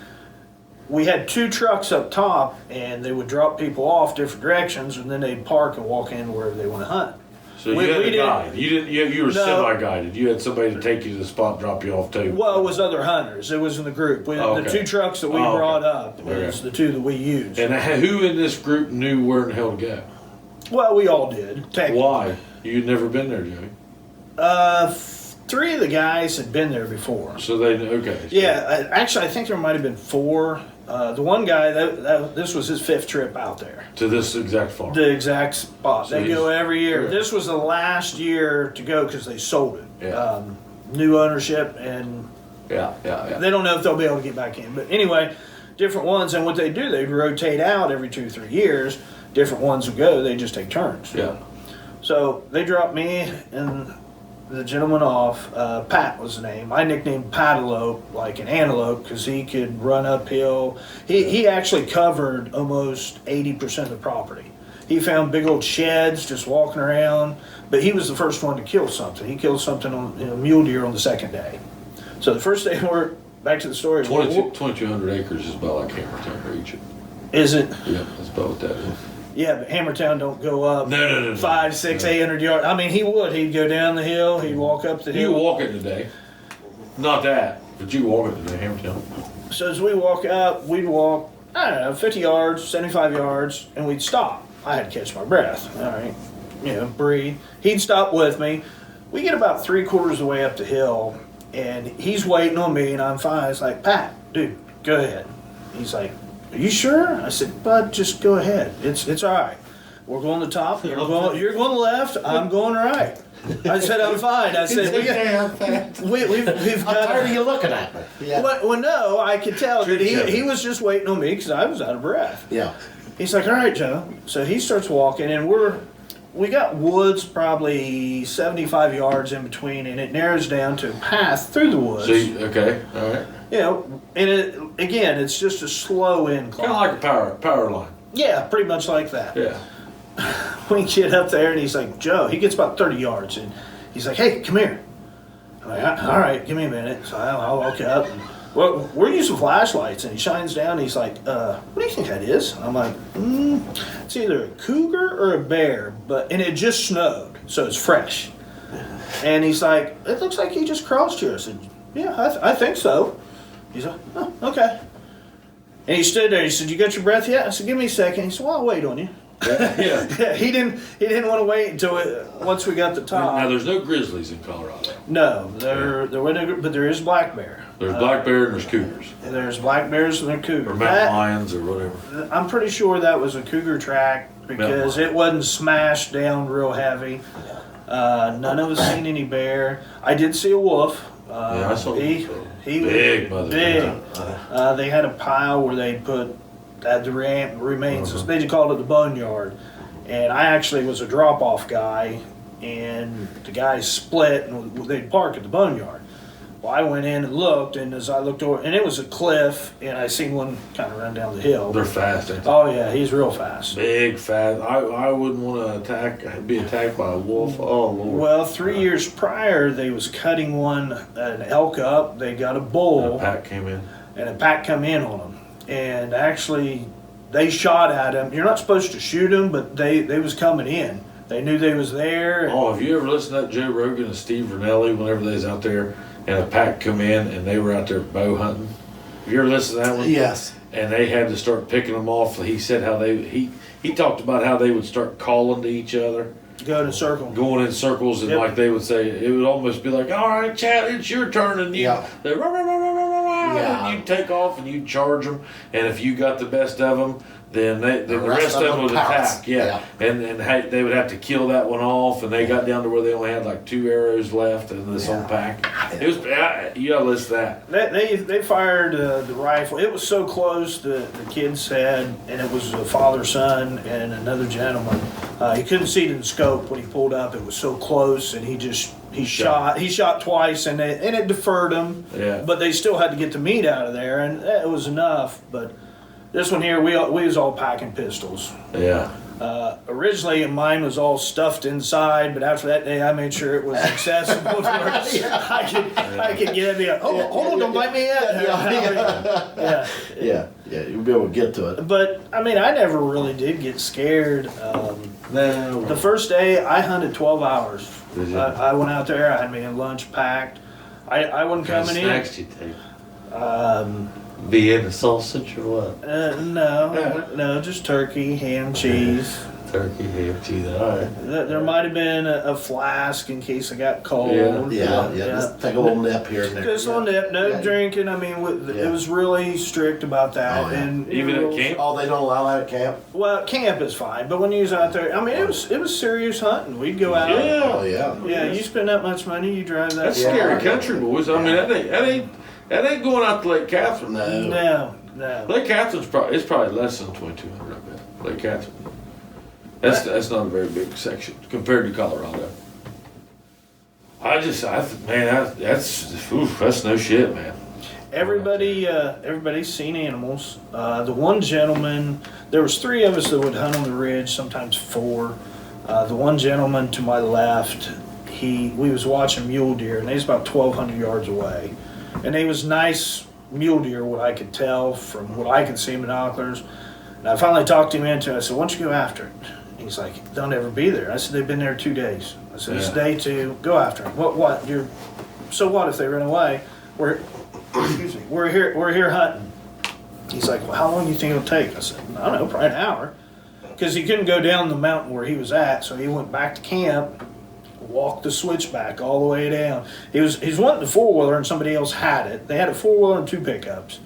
We had 2 trucks up top, and they would drop people off different directions, and then they'd park and walk in wherever they want to hunt. So you had a guide. You were semi-guided. You had somebody to take you to the spot and drop you off too. Well, it was other hunters. It was in the group. The 2 trucks that we brought up was the 2 that we used. And who in this group knew where in the hell to go? Well, we all did. Why? You'd never been there, Joey? 3 of the guys had been there before. So they knew. Okay. So. Yeah, actually, I think there might have been 4. The one guy, this was his 5th trip out there. To this exact farm? The exact spot. So they go every year. Yeah. This was the last year to go because they sold it. Yeah. New ownership, and Yeah. they don't know if they'll be able to get back in. But anyway, different ones, and what they do, they'd rotate out every 2 or 3 years. Different ones would go, they just take turns. Yeah. So they dropped me and the gentleman off. Pat was the name. I nicknamed Patalope, like an antelope, because he could run uphill. He actually covered almost 80% of the property. He found big old sheds just walking around, but he was the first one to kill something. He killed something on a mule deer on the 2nd day. So the first day we're back to the story. 2,200 acres is about like Hammertown region. Is it? Yeah, that's about what that is. Yeah, but Hammertown don't go up No. 5, 6, 800 yards. I mean, he would. He'd go down the hill. He'd walk up the hill. You walk it today. Not that, but you walk it today, Hammertown. So as we walk up, we'd walk, 50 yards, 75 yards, and we'd stop. I had to catch my breath. All right, breathe. He'd stop with me. We get about 3/4 of the way up the hill, and he's waiting on me, and I'm fine. It's like, Pat, dude, go ahead. He's like, are you sure? I said, Bud, just go ahead. It's all right. We're going to the top. You're going left. I'm going right. I said, I'm fine. I said, we've got. I'm tired of you looking at me. Yeah. Well, no, I could tell that he was just waiting on me because I was out of breath. Yeah. He's like, all right, Joe. So he starts walking, and we got woods probably 75 yards in between, and it narrows down to a path through the woods. Okay, all right. And it's just a slow incline. Kind of like a power line. Yeah, pretty much like that. Yeah. We get up there, and he's like, Joe, he gets about 30 yards, and he's like, hey, come here. I'm like, all right, give me a minute. So I'll walk up. And, well, we're using flashlights, and he shines down, and he's like, what do you think that is? I'm like, it's either a cougar or a bear, and it just snowed, so it's fresh. And he's like, it looks like he just crossed here. I said, yeah, I think so. He's like, oh, okay. And he stood there. He said, you got your breath yet? I said, give me a second. He said, well, I'll wait on you. Yeah. Yeah, he didn't want to wait until once we got to the top. Now there's no grizzlies in Colorado. No, there were no, but there is black bear. There's black bear and there's cougars. There's black bears and there's cougars. Or mountain lions or whatever. I'm pretty sure that was a cougar track because it wasn't smashed down real heavy. None of us seen any bear. I did see a wolf. Yeah, I saw he big mother. Big. They had a pile where they put the remains. They called it the boneyard. And I actually was a drop-off guy, and the guys split, and they'd park at the boneyard. Well, I went in and looked, and as I looked over, and it was a cliff, and I seen one kind of run down the hill. They're fast, ain't they? Oh yeah, he's real fast. Big, fast. I wouldn't want to be attacked by a wolf. Oh Lord. Well, 3 years prior, they was cutting an elk up. They got a bull. And a pack came in. And a pack come in on them, and actually, they shot at him. You're not supposed to shoot him, but they was coming in. They knew they was there. Oh, have you ever listened to that Joe Rogan and Steve Vernelli whenever they was out there and a pack come in and they were out there bow hunting? Have you ever listened to that one? Yes. And they had to start picking them off. He said how he talked about how they would start calling to each other. Go in a circle. Going in circles, and like they would say, it would almost be like, all right, Chad, it's your turn, and you, they rah, rah, rah, rah, rah, rah, and you take off and you charge them, and if you got the best of them, then the rest of them would attack. And they would have to kill that one off, and they got down to where they only had like 2 arrows left in this whole pack. It was you gotta listen to that. They fired the rifle. It was so close. The kid said, and it was a father, son, and another gentleman. He couldn't see it in the scope when he pulled up. It was so close, and he shot twice, and it deferred him. But they still had to get the meat out of there, and it was enough. But this one here, we was all packing pistols. Originally, mine was all stuffed inside, but after that day, I made sure it was accessible to where I could get it. Hold on, don't bite me yet. You'll be able to get to it. But I mean, I never really did get scared. The first day, I hunted 12 hours. I went out there. I had my lunch packed. I wasn't coming in. What snacks did you take? Vienna sausage or what? No, just turkey, ham, cheese. Turkey, ham, cheese. All right. There might have been a flask in case I got cold. Just take a little nip here and there. Just a little nip, no drinking. I mean, it was really strict about that. And even at camp? Oh, they don't allow that at camp? Well, camp is fine, but when you was out there, I mean, it was serious hunting. We'd go out. Yeah, you spend that much money, you drive that. That's scary country, boys. I mean, that ain't going out to Lake Catherine. No. Lake Catherine's probably less than 2,200. I bet. Lake Catherine. That's not a very big section compared to Colorado. That's no shit, man. Everybody's seen animals. The one gentleman, there was 3 of us that would hunt on the ridge, sometimes 4. The one gentleman to my left, we was watching mule deer, and they was about 1,200 yards away. And they was nice mule deer, what I could tell from what I could see in binoculars. And I finally talked him into it. I said, why don't you go after it? He's like, they'll never be there. I said, they've been there 2 days. I said, it's day 2. Go after them. What? So what if they run away? We're here hunting. He's like, well, how long do you think it'll take? I said, I don't know, probably an hour. Because he couldn't go down the mountain where he was at, so he went back to camp, walked the switchback all the way down. He's wanting the 4-wheeler, and somebody else had it. They had a 4-wheeler and 2 pickups,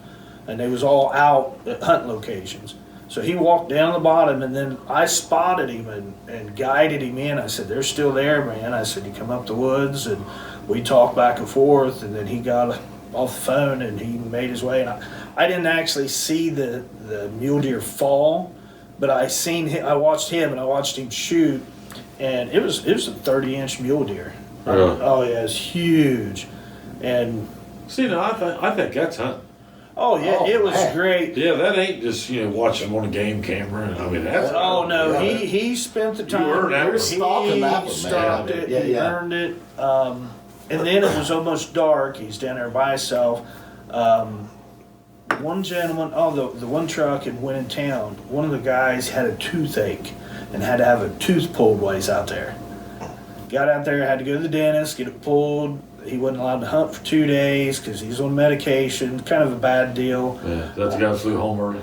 and they was all out at hunting locations. So he walked down the bottom, and then I spotted him and guided him in. I said, they're still there, man. I said, you come up the woods, and we talked back and forth, and then he got off the phone, and he made his way. And I didn't actually see the mule deer fall, but I watched him, and I watched him shoot, and it was a 30-inch mule deer. Really? Oh, yeah, it's huge. And see, no, I think that's hunting. Oh yeah, it was great. Yeah, that ain't just watching on a game camera. I mean, that's. Oh no, he spent the time. You earned that. He stalked it. He earned it. And then it was almost dark. He's down there by himself. One gentleman, the one truck had went in town. One of the guys had a toothache and had to have a tooth pulled while he's out there. Got out there, had to go to the dentist, get it pulled. He wasn't allowed to hunt for 2 days because he's on medication. Kind of a bad deal. Yeah, that's the guy that flew home early.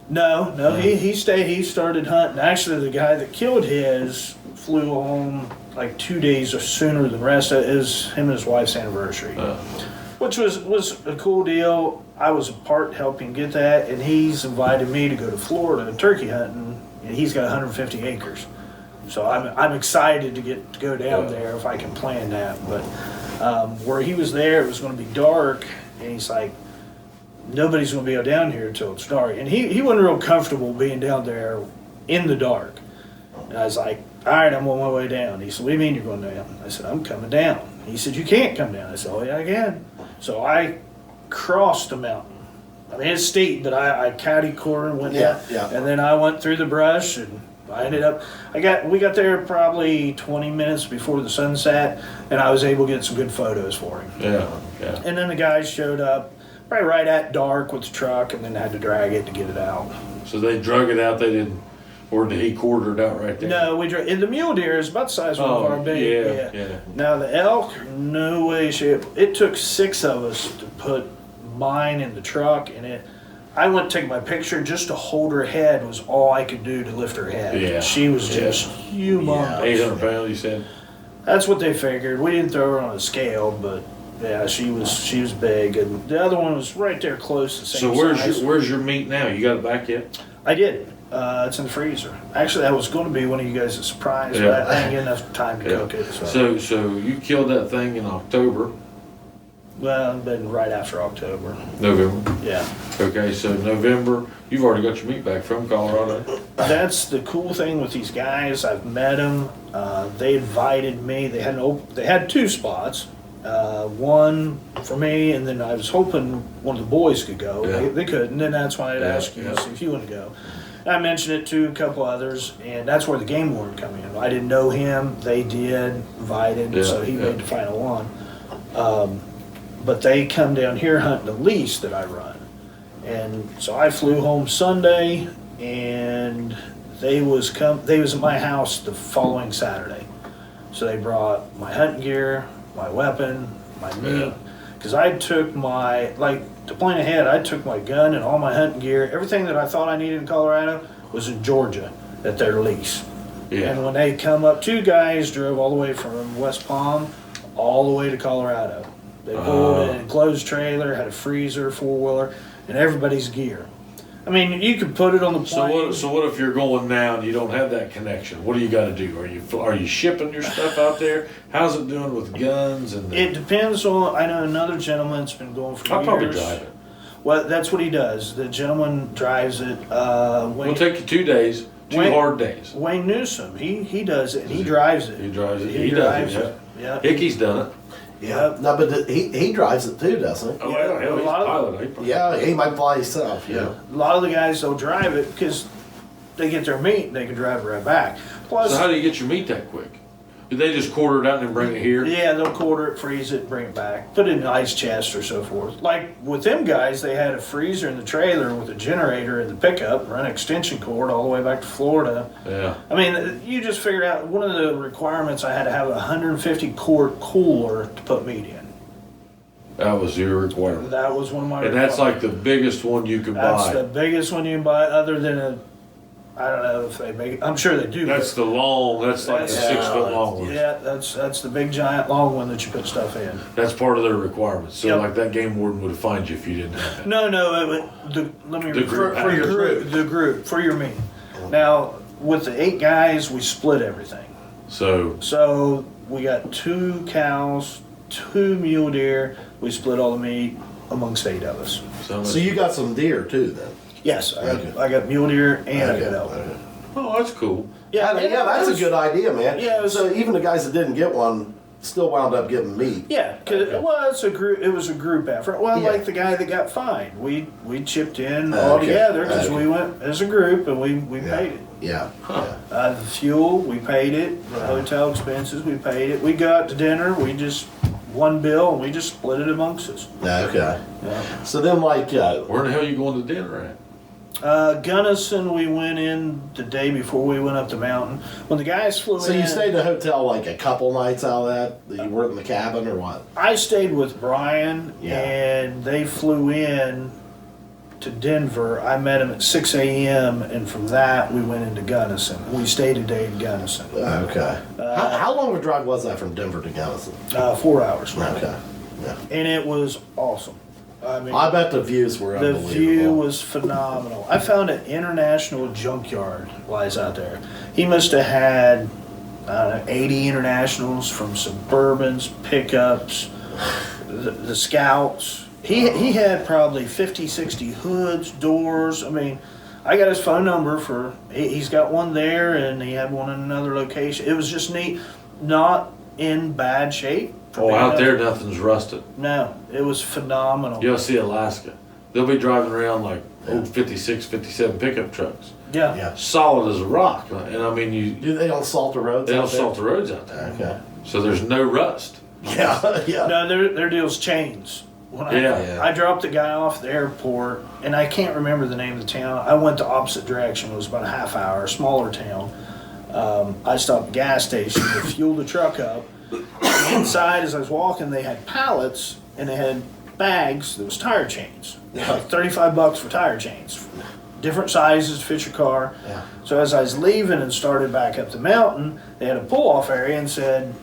No, he stayed. He started hunting. Actually, the guy that killed his flew home like 2 days sooner than the rest. It was him and his wife's anniversary, which was a cool deal. I was a part helping get that, and he's invited me to go to Florida turkey hunting. And he's got 150 acres, so I'm excited to go down there if I can plan that, but. Where he was there, it was going to be dark, and he's like, nobody's going to be down here until it's dark. And he wasn't real comfortable being down there in the dark. And I was like, all right, I'm on my way down. He said, what do you mean you're going down? I said, I'm coming down. He said, you can't come down. I said, oh, yeah, I can. So I crossed the mountain. I mean, it's steep, but I catty-cornered and went down. Yeah. And then I went through the brush, and I ended up, we got there probably 20 minutes before the sun set, and I was able to get some good photos for him. Yeah. And then the guys showed up probably right at dark with the truck, and then had to drag it to get it out. So they drug it out, they didn't, or did he quarter it out right there? No, and the mule deer is about the size of one of our big. Yeah. Now the elk, no way, shape. It took 6 of us to put mine in the truck, and I went to take my picture. Just to hold her head was all I could do to lift her head. Yeah. She was just humongous. 800 pounds, you said? That's what they figured. We didn't throw her on a scale, but yeah, she was big. And the other one was right there close to the same size. So where's your meat now? You got it back yet? I did. It's in the freezer. Actually, that was going to be one of you guys' surprise, Yeah. but I didn't get enough time to cook it. So you killed that thing in October. Well, been right after October. November. Yeah. Okay, so November, you've already got your meat back from Colorado. That's the cool thing with these guys. I've met them. They invited me. They had 2 spots. One for me, and then I was hoping one of the boys could go. Yeah. They couldn't, and that's why I'd ask you to see if you want to go. And I mentioned it to a couple others, and that's where the game warden come in. I didn't know him. They did, invited, so he made the final one. But they come down here hunting the lease that I run. And so I flew home Sunday, and they was at my house the following Saturday. So they brought my hunting gear, my weapon, my meat. Because I took to plan ahead, I took my gun and all my hunting gear. Everything that I thought I needed in Colorado was in Georgia at their lease. Yeah. And when they come up, 2 guys drove all the way from West Palm all the way to Colorado. They pulled an enclosed trailer, had a freezer, 4-wheeler, and everybody's gear. I mean, you could put it on the plane. So what if you're going now and you don't have that connection? What do you got to do? Are you shipping your stuff out there? How's it doing with guns and? It depends on. I know another gentleman's been going for years. I'll probably drive it. Well, that's what he does. The gentleman drives it. It'll take you 2 days, 2 hard days. Wayne Newsom, he does it. He drives it. He drives it. He drives it. Yeah. Hickey's done it. Yeah, no, but he drives it too, doesn't he? Oh, yeah, he's a pilot. Yeah, he might fly himself. Yeah. A lot of the guys they'll drive it because they get their meat and they can drive it right back. Plus, so how do you get your meat that quick? Do they just quarter it out and then bring it here? Yeah, they'll quarter it, freeze it, bring it back, put it in an ice chest or so forth. Like with them guys, they had a freezer in the trailer with a generator in the pickup, run an extension cord all the way back to Florida. Yeah. I mean, you just figured out one of the requirements. I had to have a 150 quart cooler to put meat in. That was your requirement. That was one of my. And that's like the biggest one you can buy. That's the biggest one you can buy, other than I don't know if they make it. I'm sure they do. That's like the 6 foot long one. Yeah, that's the big giant long one that you put stuff in. That's part of their requirements. So Yep. like that game warden would have fined you if you didn't have that. No, let me refer group. the group for your meat. Now with the 8 guys, we split everything. So we got 2 cows, 2 mule deer. We split all the meat amongst 8 of us. So you got some deer too, then? Yes, I got mule deer and I got elk. Oh, that's cool. Yeah, that's a good idea, man. Yeah, so even the guys that didn't get one still wound up getting meat. Yeah, because it was a group effort. Well, like the guy that got fined, we chipped in all together because we went as a group and we paid it. Yeah. The fuel, we paid it. The hotel expenses, we paid it. We go out to dinner, we just one bill and we just split it amongst us. Okay. Yeah. So then, like, where the hell are you going to dinner at? Gunnison, we went in the day before we went up the mountain. When the guys flew in. So you stayed in a hotel like a couple nights out of that? You weren't in the cabin or what? I stayed with Brian, and they flew in to Denver. I met him at 6 a.m., and from that, we went into Gunnison. We stayed a day in Gunnison. Okay. How long of a drive was that from Denver to Gunnison? 4 hours. Okay. Yeah. And it was awesome. I mean, I bet the views were the unbelievable. view was phenomenal. I found an international junkyard while I was out there. He must have had, I don't know, 80 internationals from Suburbans, pickups, the Scouts. He had probably 50, 60 hoods, doors. I mean, I got his phone number he's got one there and he had one in another location. It was just neat. Not in bad shape. Oh, out there, nothing's rusted. No, it was phenomenal. You'll see Alaska. They'll be driving around like old 56, 57 pickup trucks. Yeah. Solid as a rock. And I mean, they don't salt the roads. They don't salt the roads out there. Okay. So there's no rust. Yeah. No, their deal's chains. I dropped the guy off at the airport, and I can't remember the name of the town. I went the opposite direction. It was about a half hour, a smaller town. I stopped at the gas station to fuel the truck up. And inside, as I was walking, they had pallets, and they had bags that was tire chains. Like $35 for tire chains. Different sizes, fit your car. Yeah. So as I was leaving and started back up the mountain, they had a pull-off area and said,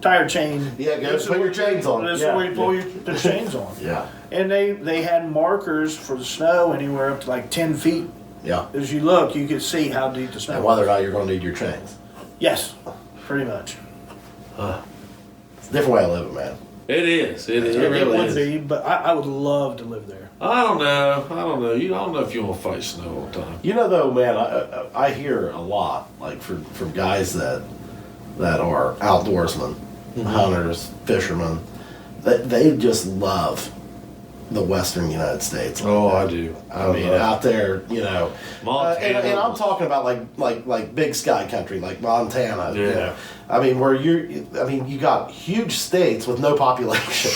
tire chain. Yeah, go put your chains on. This is where you pull the chains on. Yeah. And they had markers for the snow anywhere up to like 10 feet. Yeah. As you look, you could see how deep the snow And was. whether or not you're going to need your chains. Yes, pretty much. It's a different way of living, man. It is. It It really would is. be, but I would love to live there. I don't know. I don't know if you want to fight snow all the time. You know, though, man, I hear a lot, like from guys that are outdoorsmen, hunters, fishermen, that they just love the Western United States. Oh, I do. I mean, out there, Montana. and I'm talking about like big sky country, like Montana. Yeah. I mean, you got huge states with no population.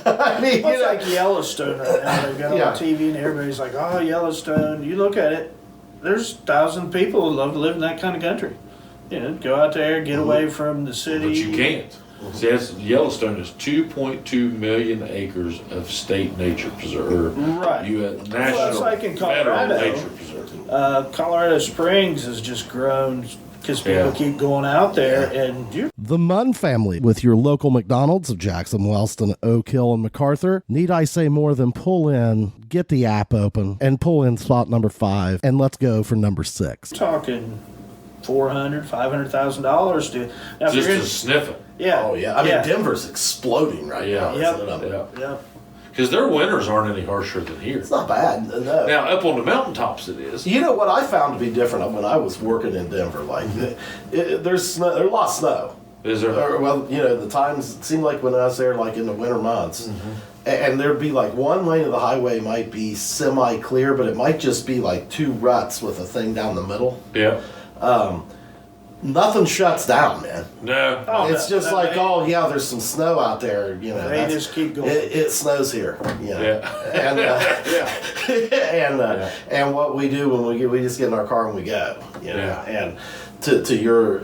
I mean, It's like Yellowstone right now. They've got on Yeah. TV and everybody's like, oh, Yellowstone. You look at it, there's 1,000 people who love to live in that kind of country. Go out there, get away from the city. But you can't. See, Yellowstone is 2.2 million acres of state nature preserve. Right. U.S. Well, it's National like in Federal Colorado. Nature Preserve. Colorado Springs has just grown because people Yeah. keep going out there, and you're The Munn family with your local McDonald's of Jackson, Wellston, Oak Hill, and MacArthur. Need I say more than pull in, get the app open, and pull in spot number 5, and let's go for number 6. talking $400,000-$500,000 to now if Just you're to in, sniff it. yeah. Oh yeah, I mean Denver's exploding right Yeah. now. Yep. Isn't it? Yeah. Yep. Because their winters aren't any harsher than here. It's not bad. No. Now, up on the mountaintops it is. You know what I found to be different when I was working in Denver? Like, there's snow, there's a lot of snow. Is there? The times it seemed like when I was there, like in the winter months, and there'd be like one lane of the highway might be semi-clear, but it might just be like 2 ruts with a thing down the middle. Yeah. Nothing shuts down, man. No. Oh, It's just no, like, they- oh yeah, there's some snow out there. They that's- just keep going. It snows here. Yeah. And Yeah. and what we do when we just get in our car and we go. Yeah. And to your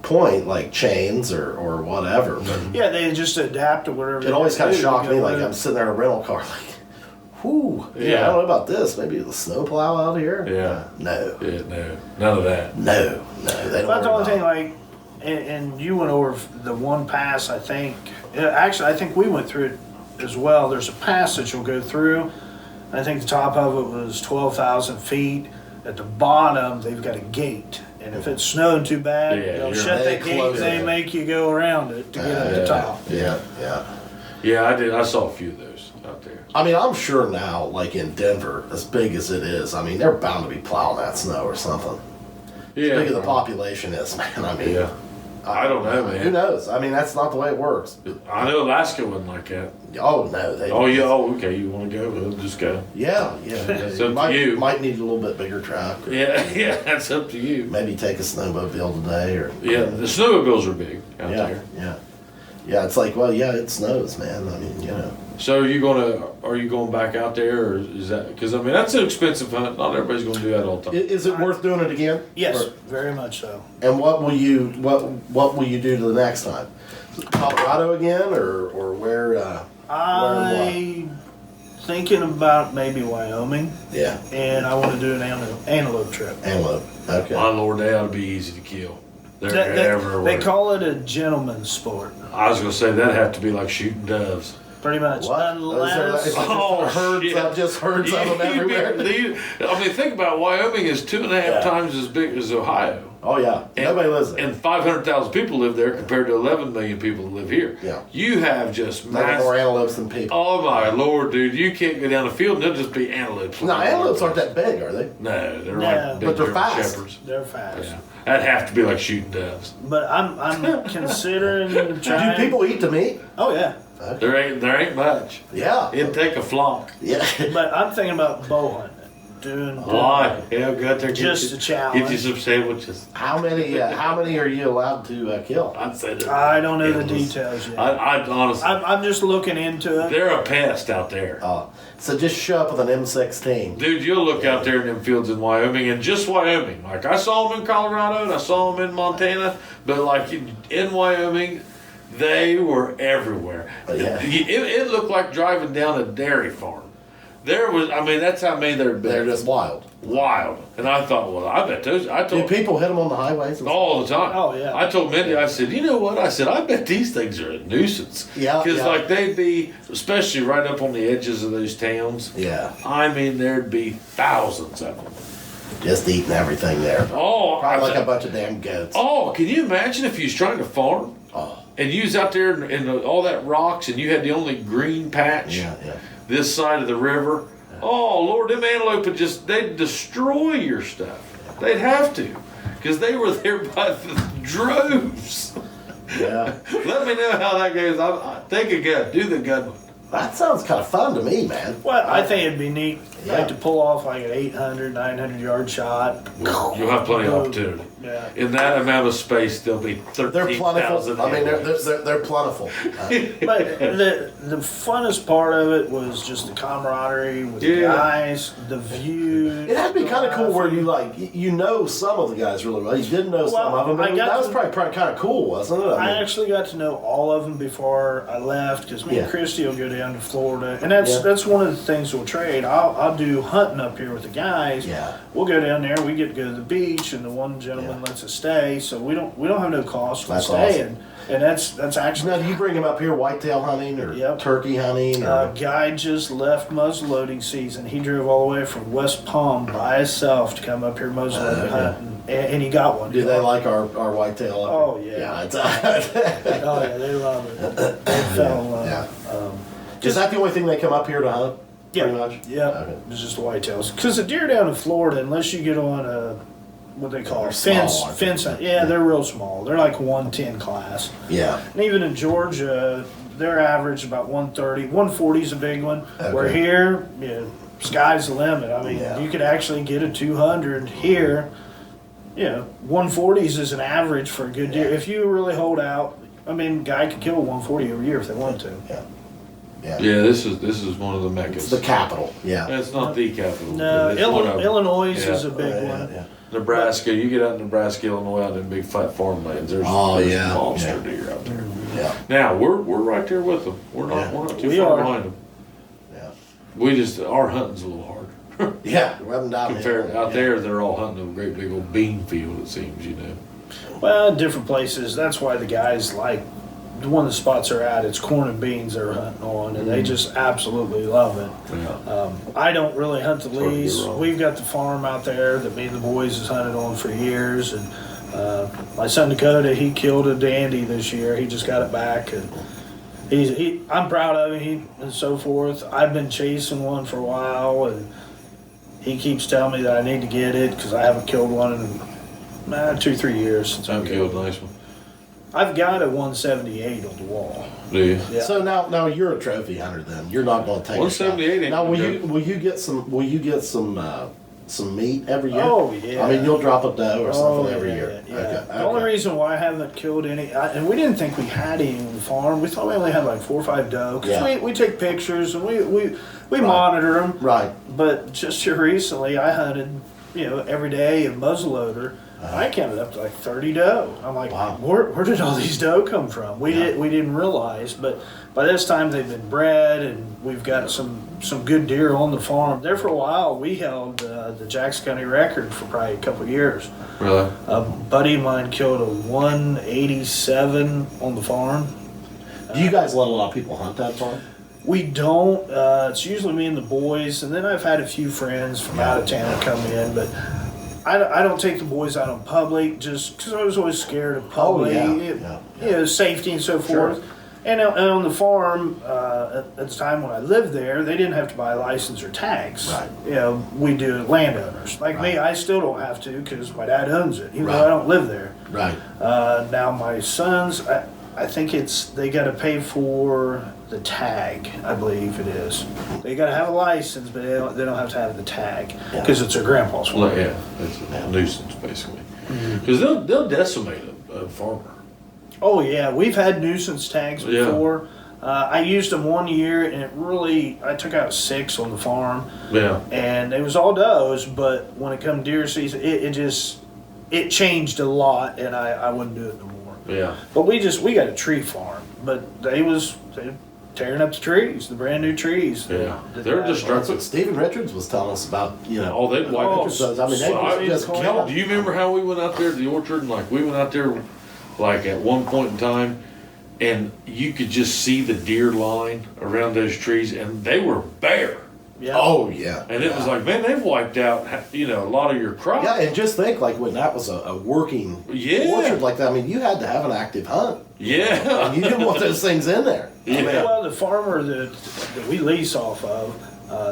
point, like chains or whatever. But Yeah, they just adapt to whatever. it always kind of shocked me. Like I'm I'm sitting there in a rental car, like, whew. Yeah. I don't know about this. Maybe the snowplow out here. Yeah. No. Yeah, no. None of that. No. They don't. That's the worry only thing. about Like, and you went over the one pass. I think. Actually, I think we went through it as well. There's a pass that you'll go through. I think the top of it was 12,000 feet. At the bottom, they've got a gate. And if it's snowing too bad, Yeah, they'll you're shut right. that They gate close and they it. make you go around it to get up the top. Yeah. Yeah, I did. I saw a few of those out there. I mean, I'm sure now, like in Denver, as big as it is, I mean, they're bound to be plowing that snow or something. Yeah. As big as the population is, man. I mean, Yeah. I don't know, man. Who knows? I mean, that's not the way it works. I know Alaska wasn't like that. Oh no, they. Oh, yeah. Oh, okay. You want to go? We'll just go. Yeah. It's You up to might, you. might need a little bit bigger truck. Or Yeah, yeah. That's up to you. maybe take a snowmobile today, or Yeah, the snowmobiles are big out yeah, there. yeah. It's like, well, yeah, it snows, man. I mean, So are you going back out there, or is that because I mean that's an expensive hunt? Not everybody's going to do that all the time. Is it worth doing it again? Yes, Or- very much so. and what will you do to the next time? Colorado again, or where? I'm thinking about maybe Wyoming, Yeah, and I want to do an antelope trip. antelope. Okay. My lord, they ought to be easy to kill. They're They everywhere. call it a gentleman's sport, I was going to say that'd have to be like shooting doves. pretty much. What? Unless Is that Oh, herds? shit. I've just herds of them everywhere. I mean, think about it. Wyoming is 2.5 Yeah. times as big as Ohio. Oh yeah, nobody lives there. And 500,000 people live there compared to 11 million people that live here. Yeah. You have just There are massive. more antelopes than people. Oh my lord, dude! You can't go down the field and there'll just be antelopes. No, antelopes aren't that big, are they? No, they're No. like big But they're German fast. shepherds. they're fast. Yeah, that'd have to be like shooting doves. But I'm considering Do trying. people eat the meat? Oh yeah, There ain't much. Yeah. It'd take a flock. Yeah. but I'm thinking about bow hunting, doing Why? Yeah, go out there. Just a challenge. Get you some sandwiches. How many are you allowed to kill? I'd say that. I don't know the animals. details yet. I honestly, I'm just looking into it. they're a pest out there. So just show up with an M16. Dude, you'll look out there in them fields in Wyoming, and just Wyoming. Like, I saw them in Colorado, and I saw them in Montana, but like in Wyoming, They were everywhere. Yeah. It looked like driving down a dairy farm. There was, I mean, that's how many there'd been. They're just wild. Wild. And I thought, well, I bet those, I Do told people hit them on the highways? all the time. Oh, yeah. I told Mindy, I said, you know what? I said, I bet these things are a nuisance. Yeah, Because yeah. like they'd be, especially right up on the edges of those towns. Yeah. I mean, there'd be thousands of them. Just eating everything there. Oh, Probably like a bunch of damn goats. Oh, can you imagine if you was trying to farm? Oh. And you was out there in all that rocks and you had the only green patch Yeah, yeah. this side of the river. Oh, Lord, them antelope would they'd destroy your stuff. They'd have to. Because they were there by the droves. Yeah. Let me know how that goes. I take a gun. Do the gun one. That sounds kind of fun to me, man. Well, I think it'd be neat, Yeah. like to pull off like an 800, 900 yard shot. You'll have plenty of opportunity. Yeah. In that amount of space, there'll be They're 13,000. plentiful. I mean, they're plentiful. But the funnest part of it was just the camaraderie with the guys, the view. It had to be kind of cool where you know some of the guys really well. You didn't know some of them, but that was probably kind of cool, wasn't it? I actually got to know all of them before I left because me and Christy will go down to Florida, and that's one of the things we'll trade. I'll do hunting up here with the guys. Yeah. We'll go down there. We get to go to the beach, and the one gentleman lets us stay, so we don't have no cost for staying. Awesome. And that's actually. Now, do you bring them up here whitetail hunting or turkey hunting? Or? Guy just left muzzleloading season. He drove all the way from West Palm by himself to come up here muzzleloading hunting, and he got one. Do they like our whitetail? Oh yeah. Oh yeah, they love it. They fell in love. Yeah. Is that the only thing they come up here to hunt? Yeah. Pretty much. Yeah. Okay. It's just the whitetails. Because the deer down in Florida, unless you get on a what they call a fence hunt. Yeah, they're real small. They're like 110 class. Yeah. And even in Georgia, their average about 130. 140 is a big one. Okay. Where here, sky's the limit. I mean, you could actually get a 200 here. 140s is an average for a good deer. If you really hold out, I mean, guy could kill a 140 every year if they wanted to. Yeah. Yeah, this is one of the meccas. It's the capital. Yeah. It's not the capital. No, It's one of them. Illinois is a big one. Yeah. Nebraska, you get out in Nebraska, Illinois, out in big flat farmlands. There's monster deer out there. Yeah. Now we're right there with them. We're not too far behind them. Yeah. Our hunting's a little hard. Yeah. We haven't died Compared out there, they're all hunting a great big old bean field. It seems, Well, different places. That's why the guys like the one of the spots they're at. It's corn and beans they're hunting on, and they just absolutely love it. Yeah. I don't really hunt the hard to be lease. wrong. We've got the farm out there that me and the boys has hunted on for years, and my son Dakota, he killed a dandy this year. He just got it back, and I'm proud of him and so forth. I've been chasing one for a while, and he keeps telling me that I need to get it because I haven't killed one in 2-3 years since I've killed a nice one. I've got a 178 on the wall. Do you? Yeah. So now you're a trophy hunter. Then you're not going to take 178 ain't Now will no you get some meat every year? Oh yeah. I mean, you'll drop a doe or something every yeah, year. Yeah. Okay. The only reason why I haven't killed any, and we didn't think we had any on the farm. We thought we only had like 4 or 5 doe. Because we take pictures and we monitor them. Right. But just here recently, I hunted, every day a muzzleloader. I counted up to like 30 doe. I'm like, wow. Where did all these doe come from? We didn't realize, but by this time they've been bred, and we've got some good deer on the farm. There for a while, we held the Jackson County record for probably a couple of years. Really? A buddy of mine killed a 187 on the farm. Do you guys let a lot of people hunt that farm? We don't. It's usually me and the boys, and then I've had a few friends from out of town come in, but I don't take the boys out in public just because I was always scared of public, safety and so forth. Sure. And on the farm, at the time when I lived there, they didn't have to buy a license or tags. Right. We do landowners. Like me, I still don't have to because my dad owns it, even though I don't live there. Right. Now my sons, I think they got to pay for the tag. I believe it is. They got to have a license, but they don't have to have the tag because it's their grandpa's farm. Well, yeah, it's a nuisance basically. Because they'll decimate a farmer. Oh yeah, we've had nuisance tags before. I used them one year, and I took out 6 on the farm. Yeah. And it was all does, but when it come deer season, it changed a lot, and I wouldn't do it no more. Yeah. But we got a tree farm, but they tearing up the trees, the brand new trees. Yeah. They're That's what destructive. Stephen Richards was telling us about, Oh, they wiped it. I mean, they just kill Do you remember how we went out there to the orchard and we went out there at one point in time and you could just see the deer line around those trees and they were bare. Yeah. Oh, yeah. And it was like, man, they've wiped out, a lot of your crops. Yeah, and just think, when that was a working Yeah. orchard like that, I mean, you had to have an active hunt. Yeah. And you didn't want those things in there. Yeah. Well, the farmer that we lease off of,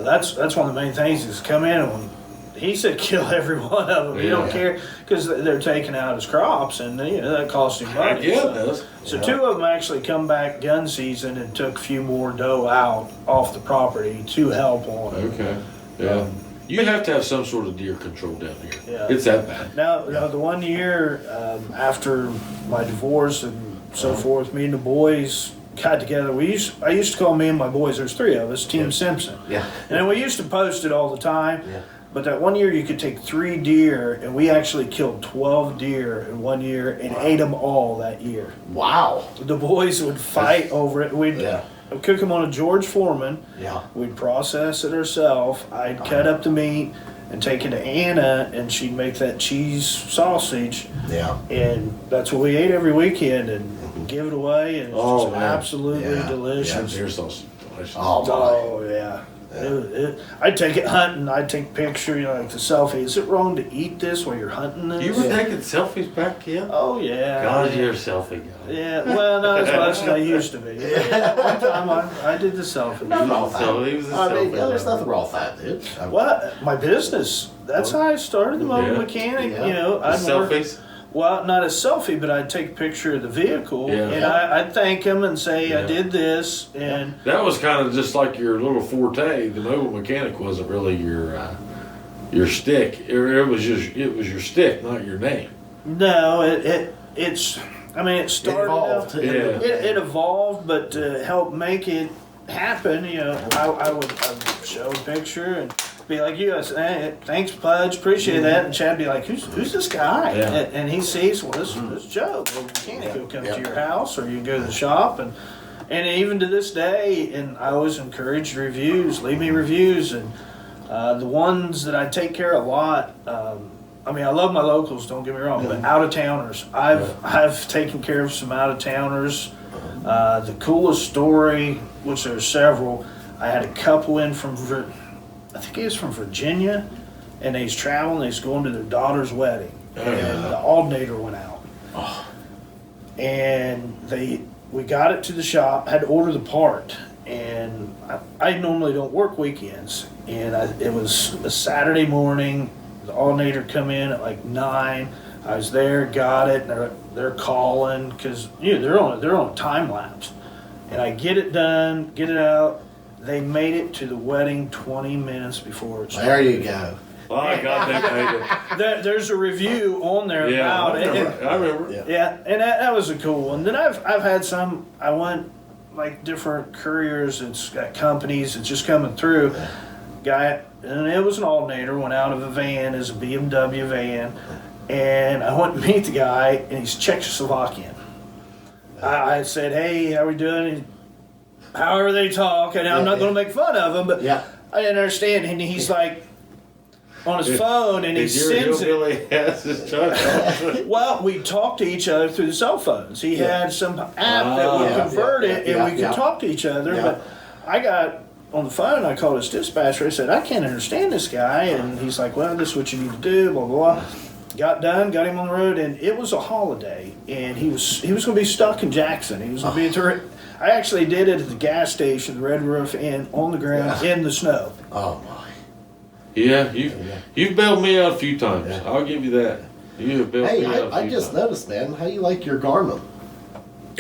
that's one of the main things is come in and he said kill every one of them. Yeah. You don't care because they're taking out his crops and that costs him money. Yeah, so, it does. So 2 of them actually come back gun season and took a few more doe out off the property to help on it. Okay. Yeah. You have to have some sort of deer control down here. Yeah. It's that bad. Now the one year after my divorce and so forth, me and the boys got together. I used to call me and my boys. There's 3 of us, Team Simpson. Yeah. And we used to post it all the time. Yeah. But that one year you could take 3 deer, and we actually killed 12 deer in 1 year and ate them all that year. Wow. The boys would fight over it. We'd cook them on a George Foreman. Yeah. We'd process it ourselves. I'd cut up the meat and take it to Anna, and she'd make that cheese sausage. Yeah. And that's what we ate every weekend and give it away. And it's just man. absolutely Yeah. delicious. Deer sausage. Delicious. Oh, yeah. I'd take it hunting. I'd take a picture, like the selfie. Is it wrong to eat this while you're hunting this? You were taking selfies back in? Oh, yeah. God, you're a selfie guy. Yeah, well, not as much as I used to be. One time I did the selfie. Nothing wrong with that. So he was a I mean, selfie there's guy. nothing wrong with that, dude. What? My business. That's how I started the mobile Yeah. mechanic. Yeah. I'd work. Selfies? Well, not a selfie, but I'd take a picture of the vehicle Yeah. and I'd thank him and say I Yeah. did this and That was kind of just like your little forte. The mobile mechanic wasn't really your stick. It was your stick, not your name. no, it's. I mean, it started evolved. out- Yeah. It evolved, but to help make it happen, I would show a picture and be like, hey, thanks, Pudge, appreciate that. And Chad'd be like, who's this guy? Yeah. And he sees, well, this Joe, the mechanic. He'll come to your house or you can go to the shop. And even to this day, and I always encourage reviews, leave me reviews. And the ones that I take care of a lot, I mean, I love my locals, don't get me wrong, but out-of-towners. I've taken care of some out-of-towners. The coolest story, which there's several, I had a couple in from, I think he was from Virginia, and he's traveling, he's going to their daughter's wedding. And the alternator went out. And we got it to the shop, had to order the part. And I normally don't work weekends. And it was a Saturday morning. The alternator come in at like 9. I was there, got it, and they're calling because they're on a time lapse. And I get it done, get it out. They made it to the wedding 20 minutes before it started. There you go. Oh, I got that paper. There's a review on there about it. I remember. Yeah, and that was a cool one. Then I've had some. I went like different couriers. It's got companies. It's just coming through. Guy, and it was an alternator. Went out of a van, is a BMW van, and I went to meet the guy, and he's Czechoslovakian. I said, "Hey, how we doing?" However they talk, and I'm not going to make fun of him, but I didn't understand. And he's like on his phone, and he sends it. Has his child. Well, we talked to each other through the cell phones. He had some app that would convert it, and we could talk to each other. But I got on the phone. I called his dispatcher. I said, I can't understand this guy, and he's like, well, this is what you need to do. Blah blah blah. Got done, got him on the road, and it was a holiday, and he was going to be stuck in Jackson. He was going to be a tourist. I actually did it at the gas station, the Red Roof Inn, on the ground in the snow. Oh my. Yeah, you've bailed me out a few times. Yeah. I'll give you that. You have bailed Hey, me out a few I just times. noticed, man, how you like your Garmin.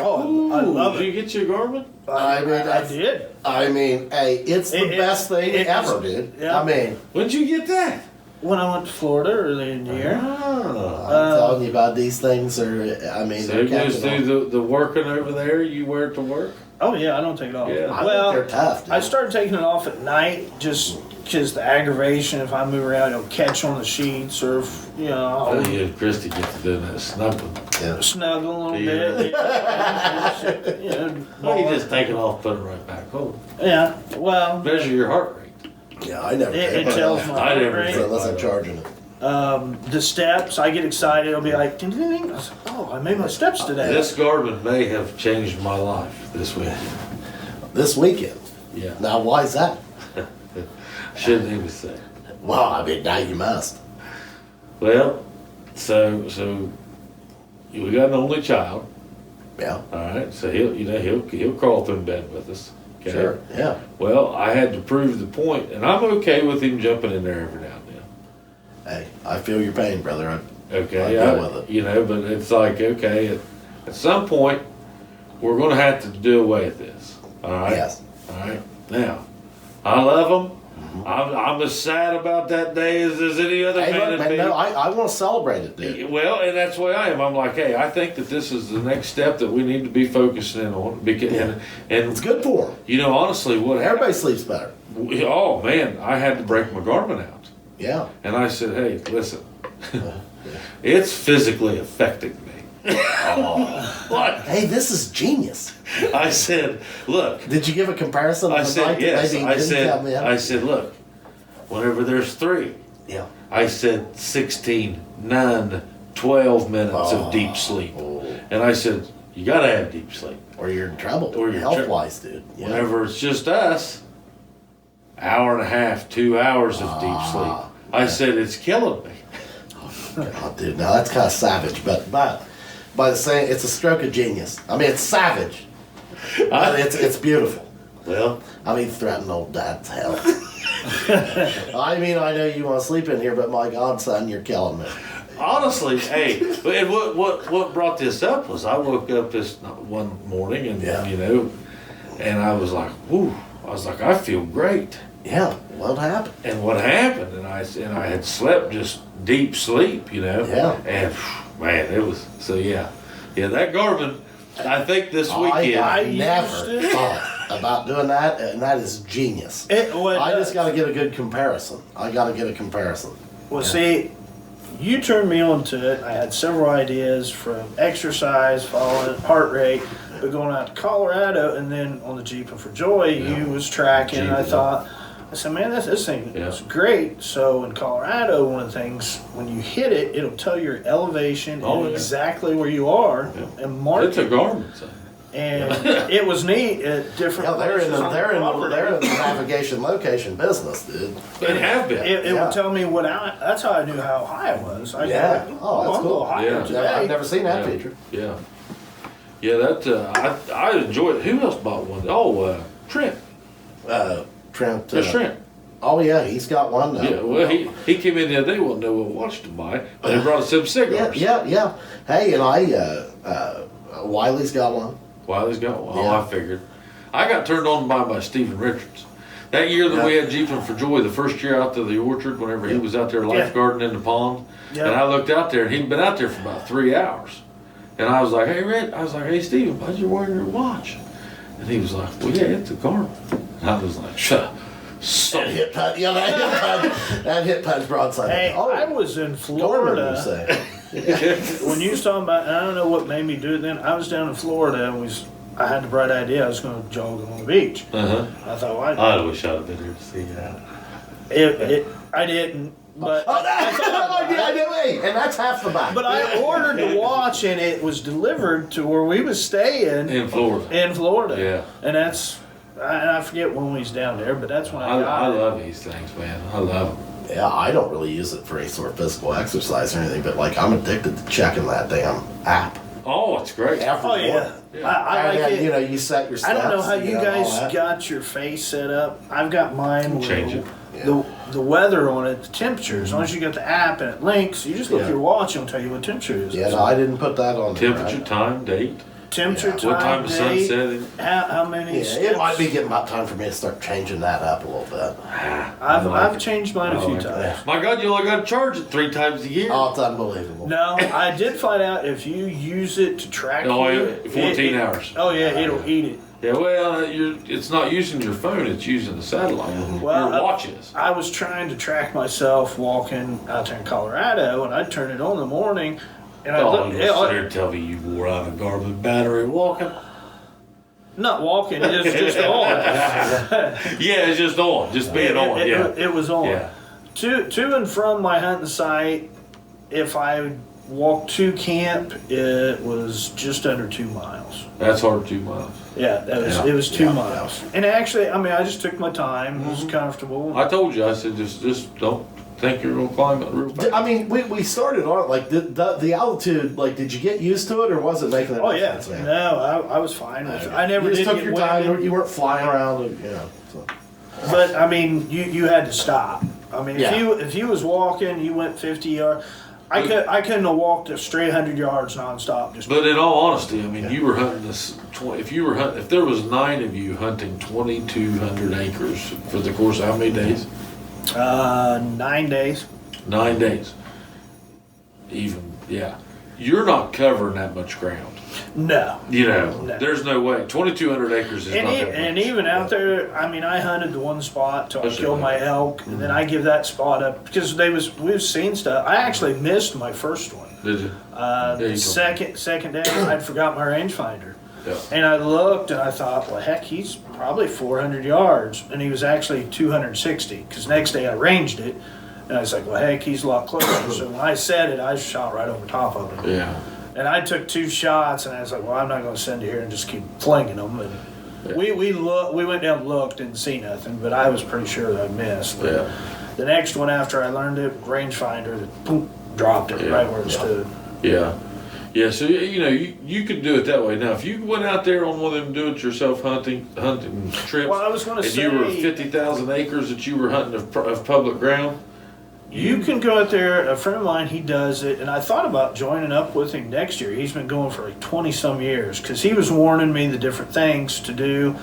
Oh, I love Did it. you get your Garmin? I mean, I did. I mean, hey, it's the best thing ever, dude. Yeah. I mean, When'd you get that? When I went to Florida earlier in the year. Oh. I'm telling you about these things are, I mean, So they're it goes catching on. through the working over there. You wear it to work. Oh yeah, I don't take it off. Yeah. I Well, think they're tough, dude. I started taking it off at night just because the aggravation. If I move around, it'll catch on the sheets, or if, Oh, I'll yeah, Christy gets to do that snuggling. Yeah. snuggle a little Yeah. bit. Well, you just take it off, put it right back on. Yeah. Well, Measure your heart rate. Yeah, I never it take it tells off my I heart never rate. take unless I'm charging it. The steps, I get excited. It'll be like, ding, ding, ding. I was like, oh, I made my steps today. This Garmin may have changed my life this week. This weekend. Yeah. Now, why is that? Shouldn't even say. Well, I mean, now you must. Well, so we got an only child. Yeah. All right. So he'll crawl through bed with us. Okay. Sure. Yeah. Well, I had to prove the point, and I'm okay with him jumping in there every now and then. Hey, I feel your pain, brother. Okay, I go with it. But it's like, okay, at some point, we're going to have to do away with this. All right? Yes. All right? Now, I love them. I'm as sad about that day as any other Hey, man look, would man, be. no, I want to celebrate it, dude. Well, and that's the way I am. I'm like, hey, I think that this is the next step that we need to be focusing in on. Because, and It's good for them. Honestly, what Everybody sleeps better. Oh, man, I had to break my Garmin out. Yeah. And I said, hey, listen, it's physically affecting me. What? Hey, this is genius. I said, look. Did you give a comparison? I of the said, night that yes. maybe I didn't come in? said, look, whenever there's 3, Yeah. I said 16, 9, 12 minutes of deep sleep. Oh. And I said, you got to have deep sleep. Or you're in trouble. Or you're in health-wise, dude. Yeah. Whenever it's just us, hour and a half, 2 hours of deep sleep. I said, it's killing me. Oh, dude, now that's kind of savage, but by the same, it's a stroke of genius. I mean, it's savage, but it's beautiful. Well, I mean, threaten old dad's health. I mean, I know you want to sleep in here, but my God, son, you're killing me. honestly, hey, and what brought this up was I woke up this one morning and and I was like, whoo, I was like, I feel great. Yeah, what happened? And what happened? And I had slept just deep sleep, Yeah. And man, it was yeah. That Garmin. I think this weekend. I used never it. thought about doing that, and that is genius. I just got to get a good comparison. Well, see, you turned me on to it. I had several ideas from exercise, following heart rate, but going out to Colorado and then on the Jeep and for Joy, you was tracking. And I said, man, this thing is great. So in Colorado, one of the things, when you hit it, it'll tell your elevation and exactly where you are and mark It's a Garmin. So. And it was neat at different Yeah, they're in places on the property. navigation location business, dude. It have been. It would tell me that's how I knew how high it was. I Yeah. Go, Oh, that's I'm a little cool. higher Yeah. today. I've never seen that Yeah. feature. Yeah. That I enjoy it. Who else bought one? Oh, Trent. Trent. Just Trent. Oh yeah, he's got one now. Yeah. Well, he came in the other day, wouldn't know what watch to buy, but he brought us some cigars. Yeah. Hey, and Wiley's got one. Wiley's got one. Yeah. Oh, I figured. I got turned on by Stephen Richards. That year that we had Jeeping for Joy, the first year out to the orchard, whenever he was out there lifeguarding in the pond, and I looked out there, and he'd been out there for about 3 hours. And I was like, hey, Red, hey, Stephen, why'd you wear your watch? And he was like, well, yeah, it's a Garmin. And I was like, shut up. That hit punch, that hit punch broadside. Hey, I was in Florida. When you was talking about, and I don't know what made me do it then, I was down in Florida and I had the bright idea I was going to jog on the beach. Uh-huh. I thought, I wish I'd have been here to see that. I didn't, but I do, and that's half the battle. But I ordered the watch and it was delivered to where we was staying In Florida. Yeah, and I forget when we was down there, but that's when I got I it. love these things, man. I love them. Yeah, I don't really use it for any sort of physical exercise or anything, but I'm addicted to checking that damn app. Oh, it's great. Oh yeah, I like it. You set your steps. I don't know how you guys all that. got your face set up. I've got mine. Change it. The weather on it, the temperature. As long as you got the app and it links, you just look at your watch and it'll tell you what temperature it is. Yeah, no, I didn't put that on there, Temperature, right? time, date. Temperature, time, What time of date, sunset? how many Yeah, steps. it might be getting about time for me to start changing that up a little bit. I've changed mine a few like times. My God, you only got to charge it 3 times a year. Oh, it's unbelievable. No, I did find out if you use it to track you, 14 hours. Oh yeah, it'll eat it. Yeah, well, it's not using your phone; it's using the satellite. Well, your watches. I was trying to track myself walking out there in Colorado, and I'd turn it on in the morning, and I look. Sit here and tell me you wore out a garbage battery walking. Not walking, it was just on. Yeah, it's just on, just being on. It was on. Yeah. To and from my hunting site, if I walked to camp, it was just under 2 miles. That's hard, 2 miles. Yeah, it was 2 miles. And actually, I mean, I just took my time. It was comfortable. I told you, I said, just don't think you're gonna climb it real fast. I mean, we started on it, like, the altitude, like, did you get used to it, or was it making a difference, man? No, I was fine with it. I never You just did took get your time, winded. you weren't flying around, you know, so. But, I mean, you had to stop. I mean, Yeah. if you was walking, you went 50 yards. I couldn't have walked a straight 100 yards nonstop. But in all honesty, I mean, you were hunting this. If there was 9 of you hunting 2,200 acres for the course of how many days? 9 days. 9 days. You're not covering that much ground. No. No. There's no way. 2,200 acres is not that much. And even out there, I mean, I hunted the one spot till I That's killed right. my elk, and then I give that spot up because we've seen stuff. I actually missed my first one. Did you? The second day, I'd forgot my rangefinder. Yeah. And I looked and I thought, well, heck, he's probably 400 yards. And he was actually 260 because next day I ranged it. And I was like, well, heck, he's a lot closer. So when I said it, I shot right over top of him. Yeah. And I took 2 shots and I was like, well, I'm not going to send it here and just keep flinging them. And we went down and looked, didn't see nothing, but I was pretty sure that I missed. Yeah. The next one after I learned it, rangefinder, boom, dropped it right where it stood. Yeah. Yeah, so you could do it that way. Now, if you went out there on one of them do-it-yourself hunting trips, Well, I was going to and say, you were 50,000 acres that you were hunting of public ground, you can go out there. A friend of mine, he does it, and I thought about joining up with him next year. He's been going for like 20-some years because he was warning me the different things to do,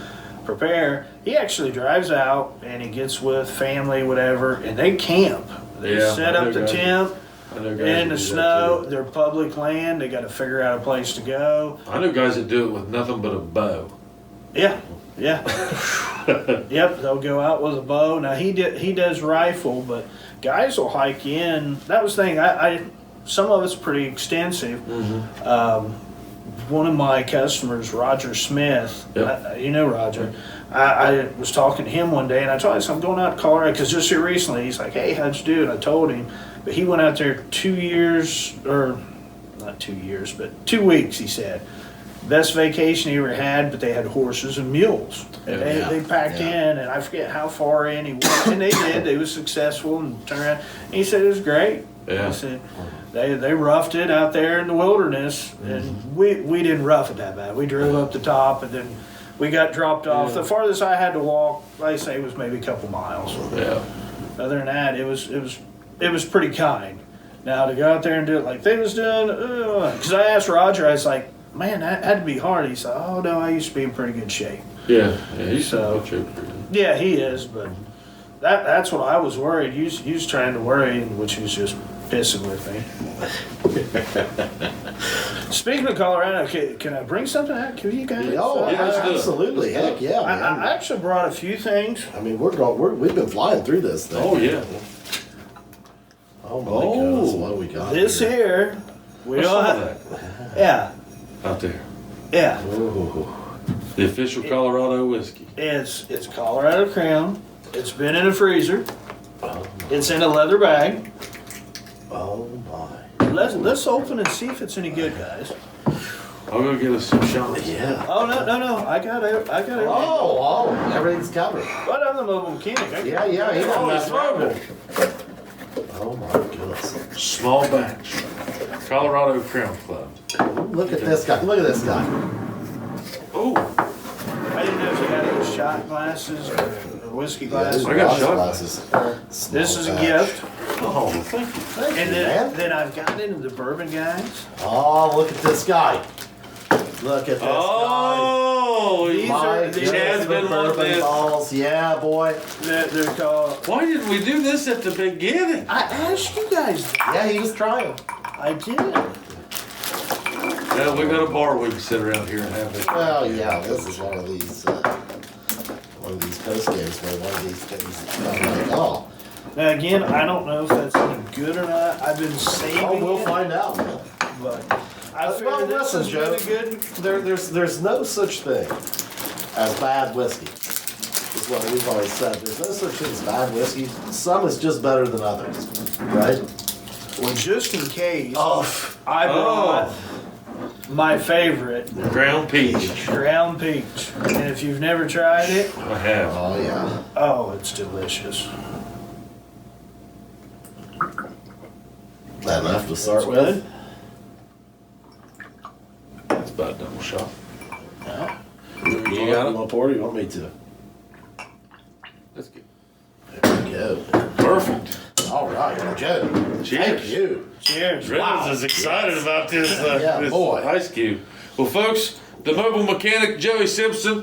prepare. He actually drives out and he gets with family, whatever, and they camp. They set up the tent. In the snow, they're public land. They got to figure out a place to go. I know guys that do it with nothing but a bow. Yeah. Yep, they'll go out with a bow. Now he does rifle, but guys will hike in. That was the thing. I some of it's pretty extensive. One of my customers, Roger Smith. Yep. You know Roger. I was talking to him one day, and I told him, I'm going out to Colorado because just here recently, he's like, hey, how'd you do? And I told him. But he went out there 2 years, or not 2 years, but 2 weeks, he said. Best vacation he ever had, but they had horses and mules. And they packed in, and I forget how far in he went. And they did. They was successful and turned around. And he said it was great. Yeah. He said they roughed it out there in the wilderness. And we didn't rough it that bad. We drove up the top, and then we got dropped off. The farthest I had to walk, like I say, was maybe a couple miles. Yeah. Other than that, it was pretty kind. Now to go out there and do it like they was doing, because I asked Roger, I was like, man, that had to be hard. He said, oh no, I used to be in pretty good shape. Yeah, he's so good. Yeah, he is, but that's what I was worried. He was trying to worry, which he was just pissing with me. Speaking of Colorado, can I bring something out to you guys? Oh, Yeah, let's do it. absolutely. Heck yeah, man. I actually brought a few things. I mean, we've been flying through this thing. Oh yeah. Oh my goodness, what do we got This here, we I don't saw have. that Yeah, out there. yeah. Ooh. The official Colorado whiskey. It's Colorado Crown. It's been in a freezer. Oh, It's in a leather bag. oh my. Let's open and see if it's any good, guys. I'll go get us some shots. Yeah. Oh no! I got it. Oh, everything's covered. But I'm the mobile mechanic. He Yeah, he Oh, doesn't it's mobile. Oh my goodness. Small batch. Colorado Crown Club. Look at this guy. Look at this guy. Oh, I didn't know if you had any shot glasses or whiskey glasses. I got shot glasses. This is a Small gift. oh, thank you. Thank And you, man. then I've got into the bourbon guys. Oh, look at this guy. Look at this Oh, These guy. are- My these Chad's goodness, been the wanting bourbon this. balls. Yeah, boy. They're called. Why didn't we do this at the beginning? I asked you guys. Yeah, he was trying. I did. Well, we got a bar we can sit around here and have it. Well, yeah, this is one of these post games where one of these things. I'm like, oh, Now again, I don't know if that's any good or not. I've been saving we'll it, find out, man. but I Well, figured this listen, is Joe. really good. There's no such thing as bad whiskey. Is what we've always said. There's no such thing as bad whiskey. Some is just better than others, right? Well, just in case, Oh, I brought my favorite, Ground peach. ground peach. And if you've never tried it, I have. oh yeah. oh, it's delicious. That enough to start with. Good. That's about a double shot. Yeah. You got You it? want to pour? Or you want me to? That's good. There we go. Perfect. All right, Joe. Cheers. Thank you. Cheers. Reynolds is excited about this, Yeah, this boy. ice cube. Well, folks, the mobile mechanic, Joey Simpson,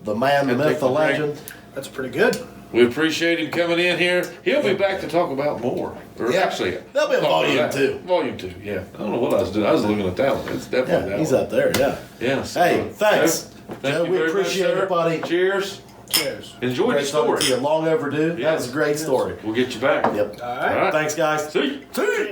The man, the And myth, take the the break. legend. That's pretty good. we appreciate him coming in here. He'll be back to talk about more. Or Yeah. actually, There'll be a talk about volume that. 2. Volume 2, yeah. I don't know what I was doing. I was looking at that one. It's definitely Yeah, that he's one. up there. Yeah. Yeah. so, Hey, thanks. Thank Joe, you we very much, appreciate sir. it, buddy. Cheers. Cheers. Enjoy the Great talking story. to you. Long overdue. Yeah. That was a great story. We'll get you back. Yep. All right. All right. Thanks, guys. See you. See you.